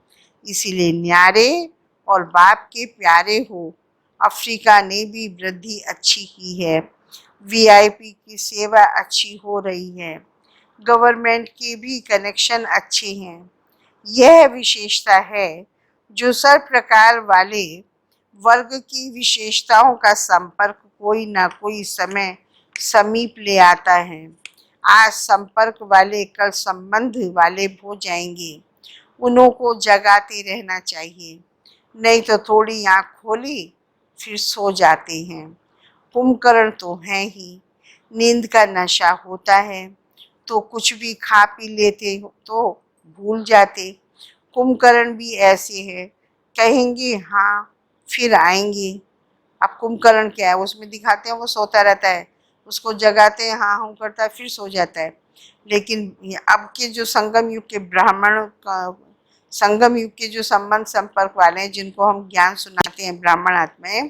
इसीलिए न्यारे और बाप के प्यारे हो। अफ्रीका ने भी वृद्धि अच्छी की है, वीआईपी की सेवा अच्छी हो रही है, गवर्नमेंट के भी कनेक्शन अच्छे हैं। यह विशेषता है जो सर प्रकार वाले वर्ग की विशेषताओं का संपर्क कोई ना कोई समय समीप ले आता है। आज संपर्क वाले कल संबंध वाले हो जाएंगे। उन्हों को जगाते रहना चाहिए, नहीं तो थोड़ी आँख खोली फिर सो जाते हैं। कुंभकर्ण तो है ही, नींद का नशा होता है तो कुछ भी खा पी लेते तो भूल जाते। कुंभकर्ण भी ऐसे है, कहेंगे हाँ फिर आएंगे। अब कुंभकर्ण क्या है, उसमें दिखाते हैं वो सोता रहता है, उसको जगाते हैं हाँ हम करता है फिर सो जाता है। लेकिन अब के जो संगम युग के ब्राह्मण संगम युग के जो संबंध संपर्क वाले हैं, जिनको हम ज्ञान सुनाते हैं ब्राह्मण आत्माएं,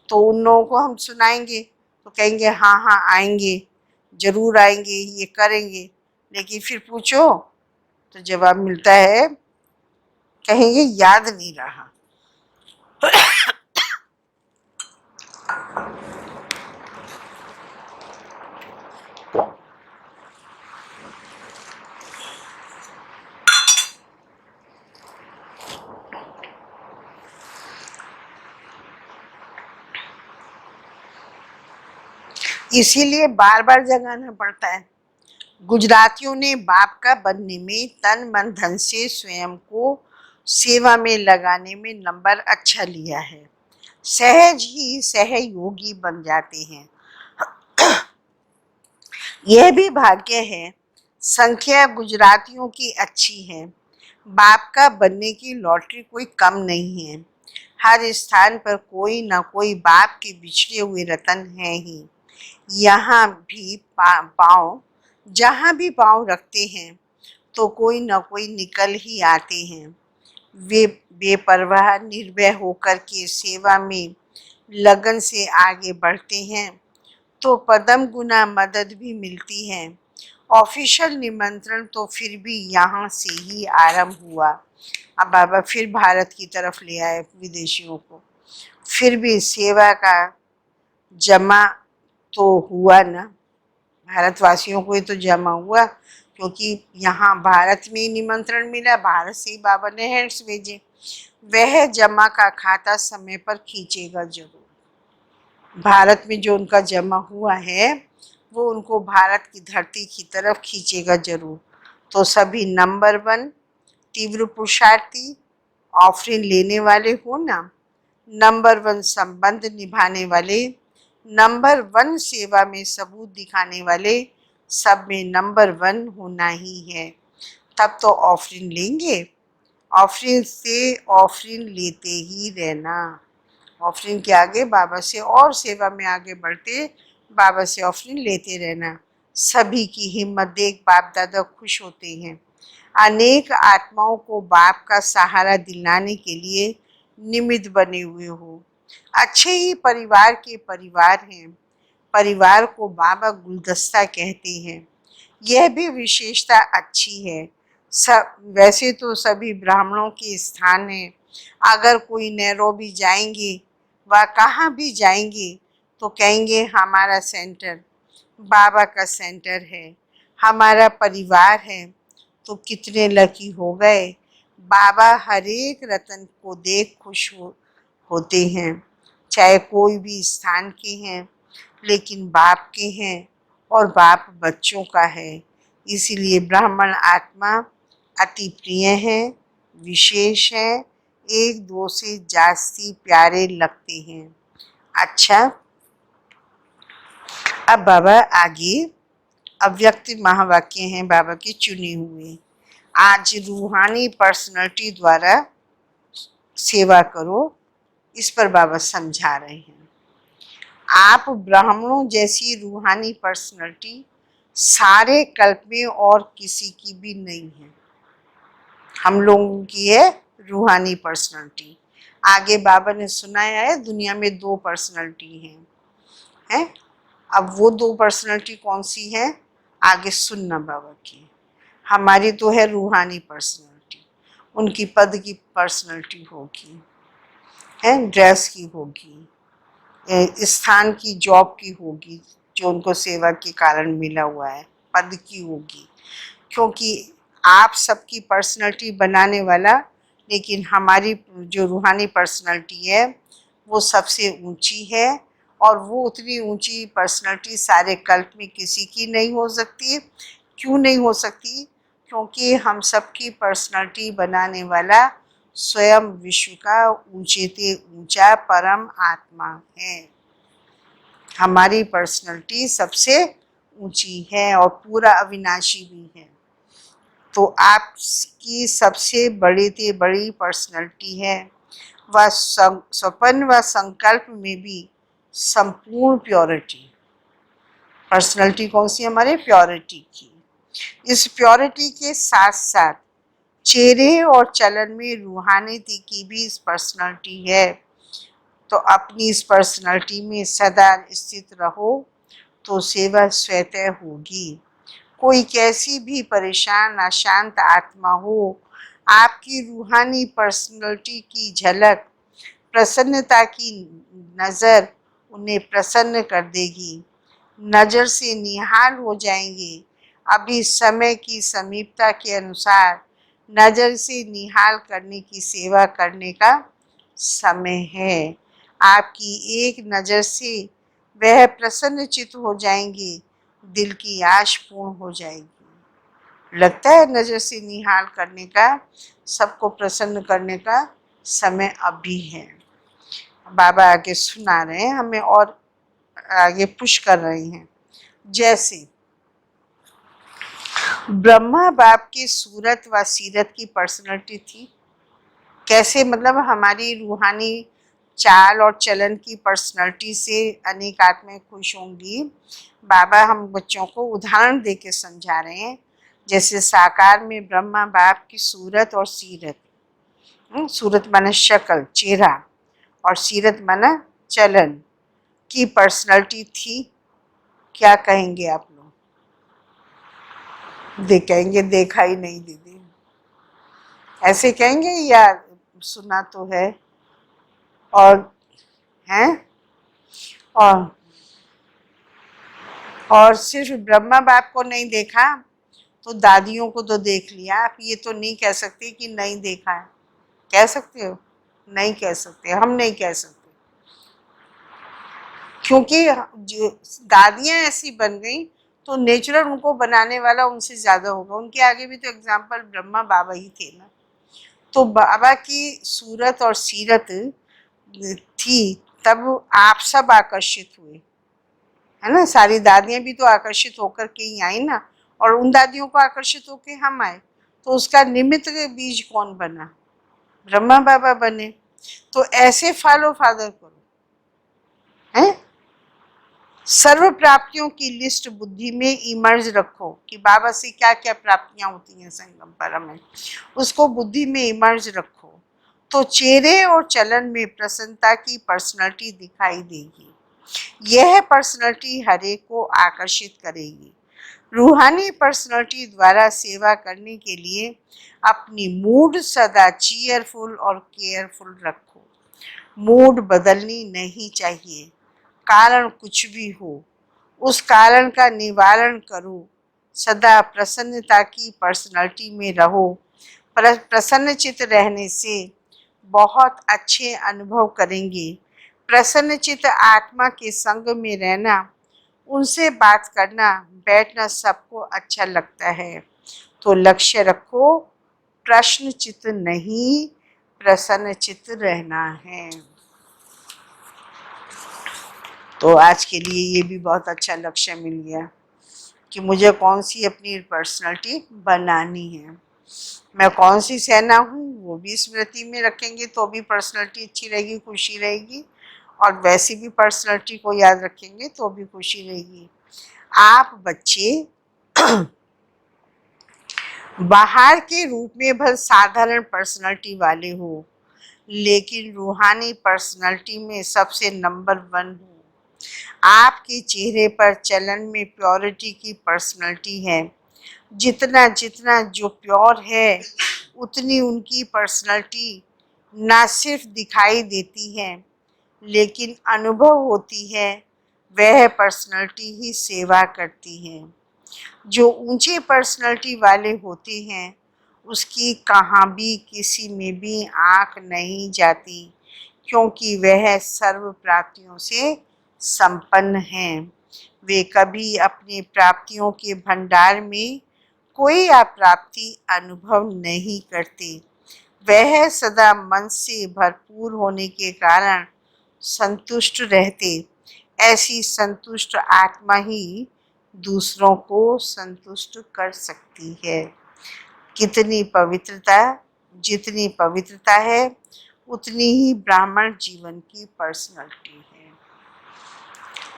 तो उन लोगों को हम सुनाएंगे तो कहेंगे हाँ हाँ आएंगे, जरूर आएंगे, ये करेंगे। लेकिन फिर पूछो तो जवाब मिलता है, कहेंगे याद नहीं रहा। इसीलिए बार बार जगाना पड़ता है। गुजरातियों ने बाप का बनने में तन मन धन से स्वयं को सेवा में लगाने में नंबर अच्छा लिया है। सहज ही सहयोगी बन जाते हैं। यह भी भाग्य है। संख्या गुजरातियों की अच्छी है। बाप का बनने की लॉटरी कोई कम नहीं है। हर स्थान पर कोई ना कोई बाप के बिछड़े हुए रतन है ही। यहाँ भी पाँव जहाँ भी पाँव रखते हैं तो कोई ना कोई निकल ही आते हैं। वे बेपरवाह निर्भय होकर के सेवा में लगन से आगे बढ़ते हैं तो पदम गुना मदद भी मिलती है। ऑफिशियल निमंत्रण तो फिर भी यहाँ से ही आरंभ हुआ। अब बाबा फिर भारत की तरफ ले आए विदेशियों को। फिर भी सेवा का जमा तो हुआ ना, भारतवासियों को ही तो जमा हुआ, क्योंकि यहाँ भारत में ही निमंत्रण मिला, भारत से ही बाबा ने हैंड्स भेजे। वह जमा का खाता समय पर खींचेगा जरूर। भारत में जो उनका जमा हुआ है वो उनको भारत की धरती की तरफ खींचेगा जरूर। तो सभी नंबर 1 तीव्र पुरुषार्थी ऑफरिंग लेने वाले हो ना, नंबर 1 संबंध निभाने वाले, नंबर 1 सेवा में सबूत दिखाने वाले, सब में नंबर 1 होना ही है। तब तो ऑफरिंग लेंगे, ऑफरिंग से ऑफरिंग लेते ही रहना। ऑफरिंग के आगे बाबा से और सेवा में आगे बढ़ते बाबा से ऑफरिंग लेते रहना। सभी की हिम्मत देख बाप दादा खुश होते हैं। अनेक आत्माओं को बाप का सहारा दिलाने के लिए निमित्त बने हुए हो। अच्छे ही परिवार के परिवार हैं। परिवार को बाबा गुलदस्ता कहते हैं। यह भी विशेषता अच्छी है। सब वैसे तो सभी ब्राह्मणों के स्थान है। अगर कोई नैरोबी जाएंगे व कहाँ भी जाएंगे तो कहेंगे हमारा सेंटर बाबा का सेंटर है, हमारा परिवार है। तो कितने लकी हो गए। बाबा हर एक रतन को देख खुश होते हैं। चाहे कोई भी स्थान के हैं लेकिन बाप के हैं और बाप बच्चों का है। इसीलिए ब्राह्मण आत्मा अति प्रिय है, विशेष है, एक दो से जास्ती प्यारे लगते हैं। अच्छा, अब बाबा आगे अव्यक्त महावाक्य हैं बाबा के चुने हुए। आज रूहानी पर्सनालिटी द्वारा सेवा करो, इस पर बाबा समझा रहे हैं। आप ब्राह्मणों जैसी रूहानी पर्सनैलिटी सारे कल्प में और किसी की भी नहीं है, हम लोगों की है रूहानी पर्सनैलिटी। आगे बाबा ने सुनाया है दुनिया में 2 पर्सनैलिटी हैं। अब वो 2 पर्सनैलिटी कौन सी है, आगे सुनना बाबा की। हमारी तो है रूहानी पर्सनैलिटी, उनकी पद की पर्सनैलिटी होगी, है ड्रेस की होगी, स्थान की, जॉब की होगी, जो उनको सेवा के कारण मिला हुआ है, पद की होगी। क्योंकि आप सबकी पर्सनैलिटी बनाने वाला, लेकिन हमारी जो रूहानी पर्सनैलिटी है वो सबसे ऊंची है, और वो उतनी ऊंची पर्सनैलिटी सारे कल्प में किसी की नहीं हो सकती। क्यों नहीं हो सकती? क्योंकि हम सबकी पर्सनैलिटी बनाने वाला स्वयं विश्व का ऊंचे से ऊंचा परम आत्मा है। हमारी पर्सनैलिटी सबसे ऊंची है और पूरा अविनाशी भी है। तो आपकी सबसे बड़ी से बड़ी पर्सनैलिटी है, वह स्वप्न व संकल्प में भी संपूर्ण प्योरिटी। पर्सनैलिटी कौन सी? हमारे प्योरिटी की। इस प्योरिटी के साथ साथ चेहरे और चलन में रूहानियत की भी इस पर्सनैलिटी है। तो अपनी इस पर्सनैलिटी में सदा स्थित रहो तो सेवा स्वतः होगी। कोई कैसी भी परेशान अशांत आत्मा हो, आपकी रूहानी पर्सनैलिटी की झलक, प्रसन्नता की नज़र उन्हें प्रसन्न कर देगी, नज़र से निहाल हो जाएंगे। अभी समय की समीपता के अनुसार नज़र से निहाल करने की सेवा करने का समय है। आपकी एक नज़र से वह प्रसन्नचित्त हो जाएंगे, दिल की आश पूर्ण हो जाएगी। लगता है नज़र से निहाल करने का, सबको प्रसन्न करने का समय अभी है। बाबा आगे सुना रहे हैं हमें और आगे पुश कर रहे हैं। जैसे ब्रह्मा बाप की सूरत व सीरत की पर्सनैलिटी थी। कैसे? मतलब हमारी रूहानी चाल और चलन की पर्सनैलिटी से अनेक आत्माएं खुश होंगी। बाबा हम बच्चों को उदाहरण दे के समझा रहे हैं। जैसे साकार में ब्रह्मा बाप की सूरत और सीरत, सूरत माना शक्ल, चेहरा, और सीरत माना चलन की पर्सनैलिटी थी। क्या कहेंगे आप लोग? कहेंगे देखा ही नहीं दीदी, ऐसे कहेंगे या सुना तो है और हैं? और सिर्फ ब्रह्मा बाप को नहीं देखा तो दादियों को तो देख लिया। आप ये तो नहीं कह सकते कि नहीं देखा है। कह सकते हो? नहीं कह सकते, हम नहीं कह सकते, क्योंकि जो दादियां ऐसी बन गई तो नेचुरल उनको बनाने वाला उनसे ज्यादा होगा। उनके आगे भी तो एग्जाम्पल ब्रह्मा बाबा ही थे ना। तो बाबा की सूरत और सीरत थी, तब आप सब आकर्षित हुए, है ना। सारी दादियां भी तो आकर्षित होकर के ही आई ना, और उन दादियों को आकर्षित होकर हम आए। तो उसका निमित्त बीज कौन बना? ब्रह्मा बाबा बने। तो ऐसे फॉलो फादर करो, हैं। सर्व प्राप्तियों की लिस्ट बुद्धि में इमर्ज रखो कि बाबा से क्या क्या प्राप्तियां होती हैं संगम परम में, उसको बुद्धि में इमर्ज रखो। तो चेहरे और चलन में प्रसन्नता की पर्सनैलिटी दिखाई देगी। यह पर्सनैलिटी हर एक को आकर्षित करेगी। रूहानी पर्सनैलिटी द्वारा सेवा करने के लिए अपनी मूड सदा चीयरफुल और केयरफुल रखो। मूड बदलनी नहीं चाहिए, कारण कुछ भी हो उस कारण का निवारण करो। सदा प्रसन्नता की पर्सनैलिटी में रहो। प्रसन्नचित रहने से बहुत अच्छे अनुभव करेंगे। प्रसन्नचित आत्मा के संग में रहना, उनसे बात करना, बैठना सबको अच्छा लगता है। तो लक्ष्य रखो, प्रश्नचित नहीं प्रसन्नचित रहना है। तो आज के लिए ये भी बहुत अच्छा लक्ष्य मिल गया कि मुझे कौन सी अपनी पर्सनैलिटी बनानी है। मैं कौन सी सेना हूँ वो भी स्मृति में रखेंगे तो भी पर्सनैलिटी अच्छी रहेगी, खुशी रहेगी। और वैसे भी पर्सनालिटी को याद रखेंगे तो भी खुशी रहेगी। आप बच्चे बाहर के रूप में भले साधारण पर्सनालिटी वाले हो, लेकिन रूहानी पर्सनालिटी में सबसे नंबर 1 हो। आपके चेहरे पर चलन में प्योरिटी की पर्सनालिटी है। जितना जितना जो प्योर है, उतनी उनकी पर्सनालिटी ना सिर्फ दिखाई देती है, लेकिन अनुभव होती है। वह पर्सनालिटी ही सेवा करती है। जो ऊंचे पर्सनालिटी वाले होते हैं, उसकी कहाँ भी किसी में भी आँख नहीं जाती, क्योंकि वह सर्व प्राप्तियों से संपन्न हैं। वे कभी अपनी प्राप्तियों के भंडार में कोई अप्राप्ति अनुभव नहीं करते। वह सदा मन से भरपूर होने के कारण संतुष्ट रहते। ऐसी संतुष्ट आत्मा ही दूसरों को संतुष्ट कर सकती है। कितनी पवित्रता, जितनी पवित्रता है, उतनी ही ब्राह्मण जीवन की पर्सनालिटी है।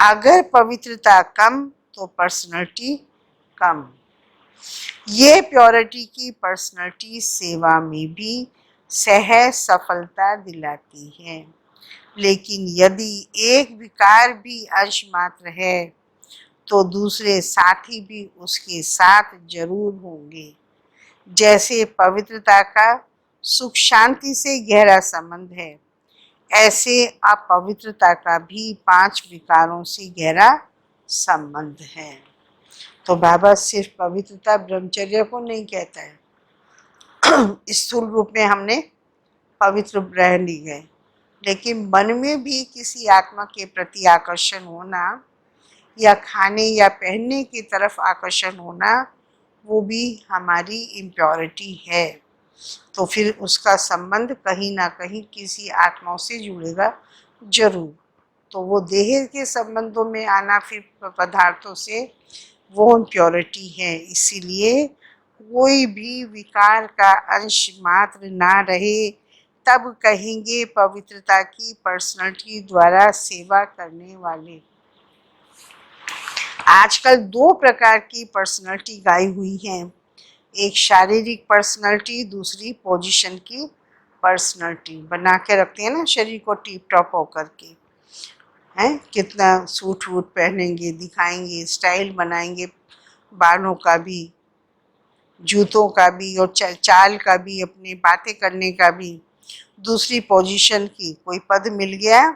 अगर पवित्रता कम तो पर्सनालिटी कम। ये प्योरिटी की पर्सनालिटी सेवा में भी सहज सफलता दिलाती है। लेकिन यदि एक विकार भी अंश मात्र है, तो दूसरे साथी भी उसके साथ जरूर होंगे। जैसे पवित्रता का सुख शांति से गहरा संबंध है, ऐसे अपवित्रता का भी 5 विकारों से गहरा संबंध है। तो बाबा सिर्फ पवित्रता ब्रह्मचर्य को नहीं कहता है। स्थूल रूप में हमने पवित्र रह ली गए, लेकिन मन में भी किसी आत्मा के प्रति आकर्षण होना, या खाने या पहनने की तरफ आकर्षण होना, वो भी हमारी इम्प्योरिटी है। तो फिर उसका संबंध कहीं ना कहीं किसी आत्माओं से जुड़ेगा जरूर। तो वो देह के संबंधों में आना फिर पदार्थों से, वो इम्प्योरिटी है। इसीलिए कोई भी विकार का अंश मात्र ना रहे, तब कहेंगे पवित्रता की पर्सनालिटी द्वारा सेवा करने वाले। आजकल 2 प्रकार की पर्सनालिटी गाई हुई हैं। एक शारीरिक पर्सनालिटी, दूसरी पोजीशन की पर्सनालिटी। बना के रखते हैं ना शरीर को टिप टॉप होकर के, हैं कितना सूट वूट पहनेंगे, दिखाएंगे, स्टाइल बनाएंगे, बालों का भी, जूतों का भी, और चाल का भी, अपनी बातें करने का भी। दूसरी पोजीशन की, कोई पद मिल गया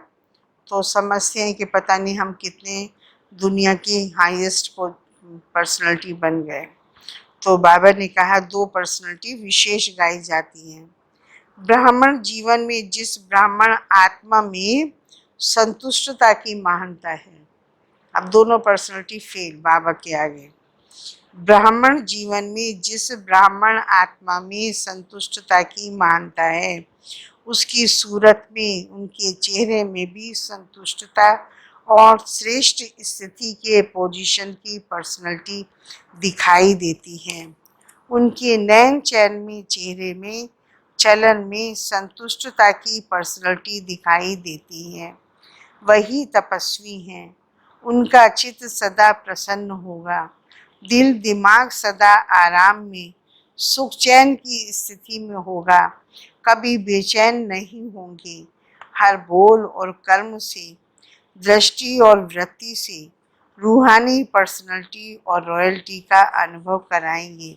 तो समझते हैं कि पता नहीं हम कितने दुनिया की हाईएस्ट पर्सनालिटी बन गए। तो बाबा ने कहा 2 पर्सनालिटी विशेष गाई जाती हैं। ब्राह्मण जीवन में जिस ब्राह्मण आत्मा में संतुष्टता की महानता है, अब दोनों पर्सनालिटी फेल बाबा के आगे। ब्राह्मण जीवन में जिस ब्राह्मण आत्मा में संतुष्टता की महानता है, उसकी सूरत में, उनके चेहरे में भी संतुष्टता और श्रेष्ठ स्थिति के पोजीशन की पर्सनालिटी दिखाई देती है। उनके नैन चैन में, चेहरे में, चलन में संतुष्टता की पर्सनालिटी दिखाई देती है। वही तपस्वी हैं। उनका चित्त सदा प्रसन्न होगा। दिल दिमाग सदा आराम में, सुख चैन की स्थिति में होगा। कभी बेचैन नहीं होंगे। हर बोल और कर्म से, दृष्टि और वृत्ति से रूहानी पर्सनालिटी और रॉयल्टी का अनुभव कराएंगे।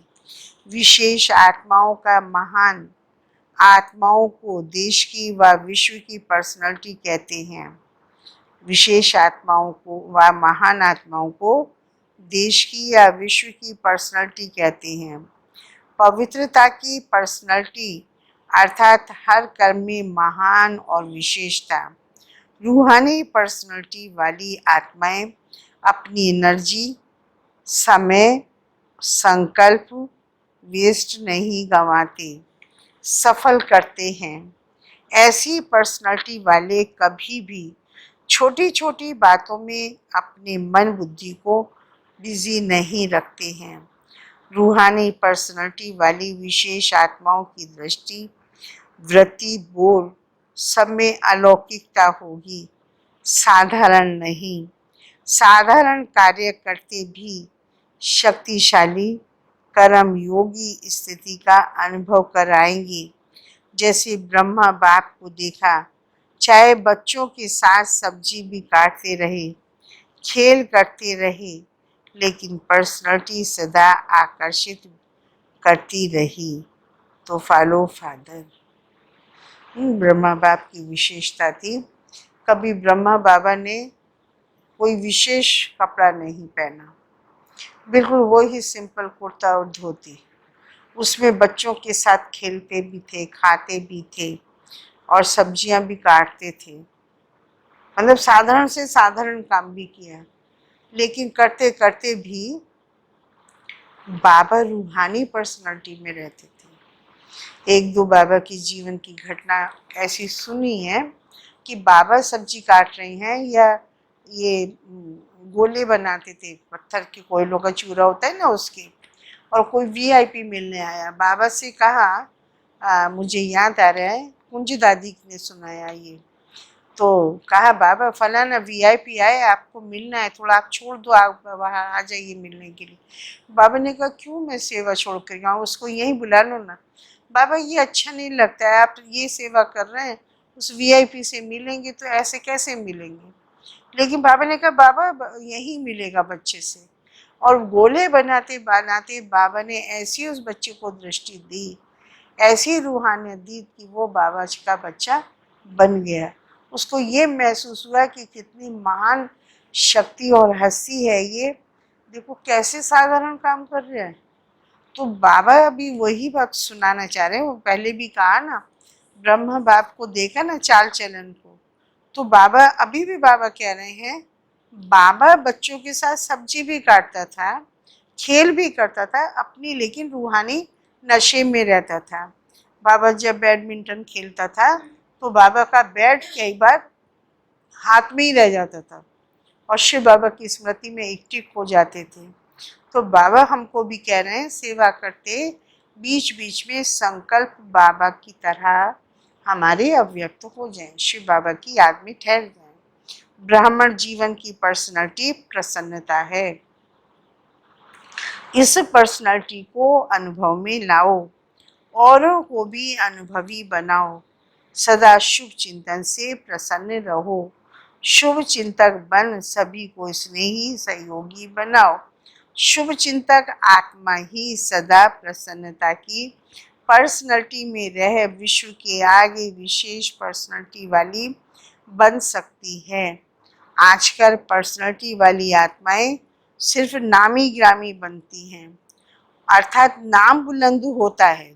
विशेष आत्माओं का महान आत्माओं को देश की व विश्व की पर्सनालिटी कहते हैं। विशेष आत्माओं को व महान आत्माओं को देश की या विश्व की पर्सनालिटी कहते हैं। पवित्रता की पर्सनालिटी अर्थात हर कर्म में महान और विशेषता। रूहानी पर्सनालिटी वाली आत्माएं अपनी एनर्जी, समय, संकल्प वेस्ट नहीं गंवाते, सफल करते हैं। ऐसी पर्सनालिटी वाले कभी भी छोटी छोटी बातों में अपने मन बुद्धि को बिजी नहीं रखते हैं। रूहानी पर्सनालिटी वाली विशेष आत्माओं की दृष्टि, वृत्ति, बोल सब में अलौकिकता होगी। साधारण नहीं, साधारण कार्य करते भी शक्तिशाली कर्म योगी स्थिति का अनुभव कराएंगे। जैसे ब्रह्मा बाप को देखा, चाहे बच्चों के साथ सब्जी भी काटते रहे, खेल करते रहे, लेकिन पर्सनालिटी सदा आकर्षित करती रही। तो फॉलो फादर ब्रह्मा बाप की विशेषता थी। कभी ब्रह्मा बाबा ने कोई विशेष कपड़ा नहीं पहना, बिल्कुल वही सिंपल कुर्ता और धोती। उसमें बच्चों के साथ खेलते भी थे, खाते भी थे और सब्जियां भी काटते थे। मतलब साधारण से साधारण काम भी किया, लेकिन करते करते भी बाबा रूहानी पर्सनालिटी में रहते थे। एक दो बाबा की जीवन की घटना ऐसी सुनी है कि बाबा सब्जी काट रहे हैं या ये गोले बनाते थे, पत्थर के कोयलों का चूरा होता है ना उसके, और कोई वीआईपी मिलने आया। बाबा से कहा, मुझे याद आ रहा है कुंजी दादी ने सुनाया ये, तो कहा बाबा फलाना वीआईपी आए, आपको मिलना है, थोड़ा आप छोड़ दो, आप वहाँ आ जाइए मिलने के लिए। बाबा ने कहा क्यों मैं सेवा छोड़ कर आऊँ, उसको यहीं बुला लो ना। बाबा ये अच्छा नहीं लगता है, आप ये सेवा कर रहे हैं, उस वीआईपी से मिलेंगे तो ऐसे कैसे मिलेंगे। लेकिन बाबा ने कहा बाबा यही मिलेगा बच्चे से। और गोले बनाते बनाते बाबा ने ऐसी उस बच्चे को दृष्टि दी, ऐसी रूहानियत दी कि वो बाबा का बच्चा बन गया। उसको ये महसूस हुआ कि कितनी महान शक्ति और हस्ती है ये, देखो कैसे साधारण काम कर रहे हैं। तो बाबा अभी वही बात सुनाना चाह रहे हैं। वो पहले भी कहा ना, ब्रह्मा बाप को देखा ना चाल चलन को, तो बाबा अभी भी बाबा कह रहे हैं बाबा बच्चों के साथ सब्जी भी काटता था, खेल भी करता था अपनी, लेकिन रूहानी नशे में रहता था। बाबा जब बैडमिंटन खेलता था तो बाबा का बैट कई बार हाथ में ही रह जाता था और शिव बाबा की स्मृति में एकटिक हो जाते थे। तो बाबा हमको भी कह रहे हैं सेवा करते बीच बीच में संकल्प बाबा की तरह हमारे अव्यक्त हो जाएं, शिव बाबा की याद में ठहर जाएं। ब्राह्मण जीवन की पर्सनालिटी प्रसन्नता है। इस पर्सनालिटी को अनुभव में लाओ, औरों को भी अनुभवी बनाओ। सदा शुभ चिंतन से प्रसन्न रहो। शुभ चिंतक बन सभी को स्नेही सहयोगी बनाओ। शुभ चिंतक आत्मा ही सदा प्रसन्नता की पर्सनालिटी में रह विश्व के आगे विशेष पर्सनालिटी वाली बन सकती है। आजकल पर्सनालिटी वाली आत्माएं सिर्फ नामी ग्रामी बनती हैं, अर्थात नाम बुलंद होता है।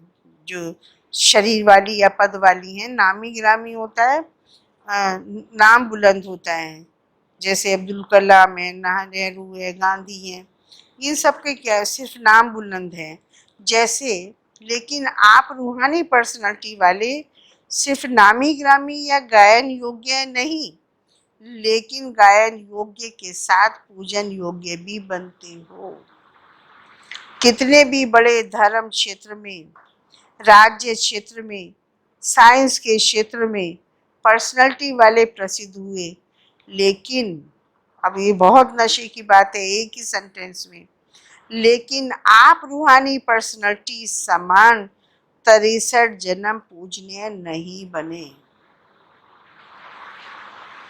जो शरीर वाली या पद वाली है, नामी गिरामी होता है, नाम बुलंद होता है। जैसे अब्दुल कलाम है, नेहरू है, गांधी है, ये सब के क्या है, सिर्फ नाम बुलंद है जैसे। लेकिन आप रूहानी पर्सनालिटी वाले सिर्फ नामी ग्रामी या गायन योग्य नहीं, लेकिन गायन योग्य के साथ पूजन योग्य भी बनते हो। कितने भी बड़े धर्म क्षेत्र में, राज्य क्षेत्र में, साइंस के क्षेत्र में पर्सनालिटी वाले प्रसिद्ध हुए, लेकिन अब ये बहुत नशे की बात है एक ही सेंटेंस में, लेकिन आप रूहानी पर्सनालिटी समान 63 जन्म पूजनीय नहीं बने।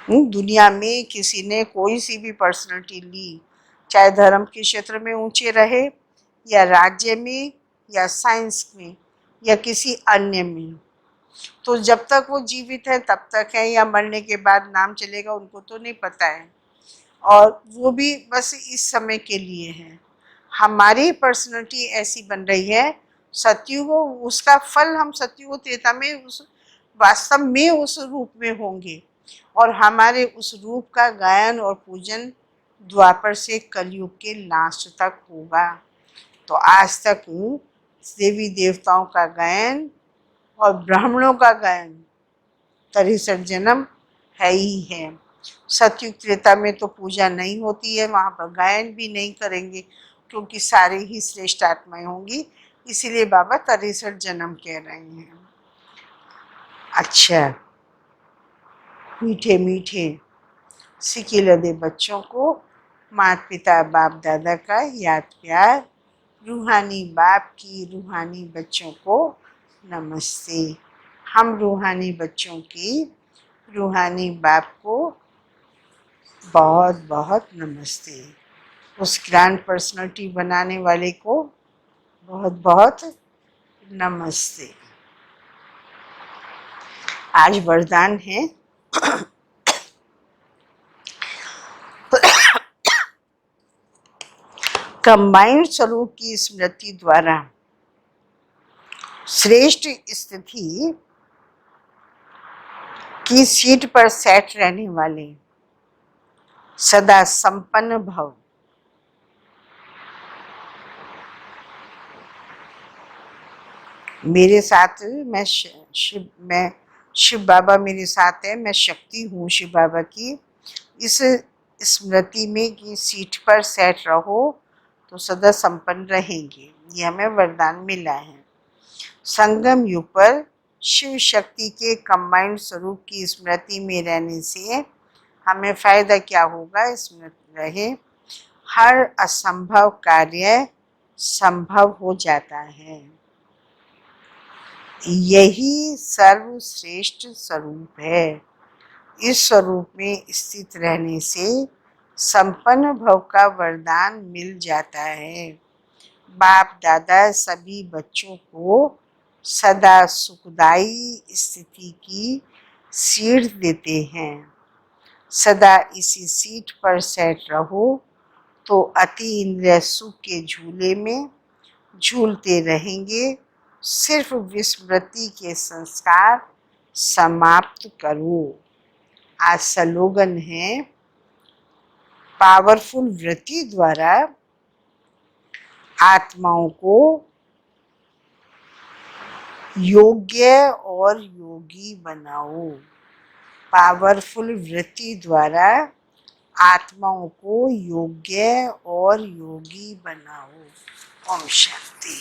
दुनिया में किसी ने कोई सी भी पर्सनालिटी ली, चाहे धर्म के क्षेत्र में ऊंचे रहे या राज्य में या साइंस में या किसी अन्य में, तो जब तक वो जीवित है तब तक है, या मरने के बाद नाम चलेगा उनको तो नहीं पता है, और वो भी बस इस समय के लिए है। हमारी पर्सनालिटी ऐसी बन रही है, सत्युग उसका फल हम सत्युग त्रेता में उस वास्तव में उस रूप में होंगे, और हमारे उस रूप का गायन और पूजन द्वापर से कलयुग के लास्ट तक होगा। तो आज तक देवी देवताओं का गायन और ब्राह्मणों का गायन 63 जन्म है ही है। सतयुग त्रेता में तो पूजा नहीं होती है, वहाँ पर गायन भी नहीं करेंगे क्योंकि सारे ही श्रेष्ठ आत्माएं होंगी, इसीलिए बाबा 63 जन्म कह रहे हैं। अच्छा, मीठे मीठे सिकिलदे बच्चों को माता पिता बाप दादा का याद प्यार, रूहानी बाप की रूहानी बच्चों को नमस्ते। हम रूहानी बच्चों की रूहानी बाप को बहुत बहुत नमस्ते। उस ग्रैंड पर्सनालिटी बनाने वाले को बहुत बहुत नमस्ते। आज वरदान है कंबाइंड स्वरूप की स्मृति द्वारा श्रेष्ठ स्थिति की सीट पर सेट रहने वाले सदा संपन्न भव। मेरे साथ मैं शिव बाबा मेरे साथ है, मैं शक्ति हूँ शिव बाबा की। इस स्मृति में कि सीट पर सेट रहो तो सदा संपन्न रहेंगे। ये हमें वरदान मिला है। संगम युग पर शिव शक्ति के कंबाइंड स्वरूप की स्मृति में रहने से हमें फायदा क्या होगा? स्मृति रहे, हर असंभव कार्य संभव हो जाता है। यही सर्वश्रेष्ठ स्वरूप है। इस स्वरूप में स्थित रहने से संपन्न भव का वरदान मिल जाता है। बाप दादा सभी बच्चों को सदा सुखदायी स्थिति की सीट देते हैं। सदा इसी सीट पर सेट रहो तो अति इंद्रिय सुख के झूले में झूलते रहेंगे। सिर्फ विस्मृति के संस्कार समाप्त करो। आज स्लोगन है, पावरफुल वृत्ति द्वारा आत्माओं को योग्य और योगी बनाओ। पावरफुल वृत्ति द्वारा आत्माओं को योग्य और योगी बनाओ। ओम शांति।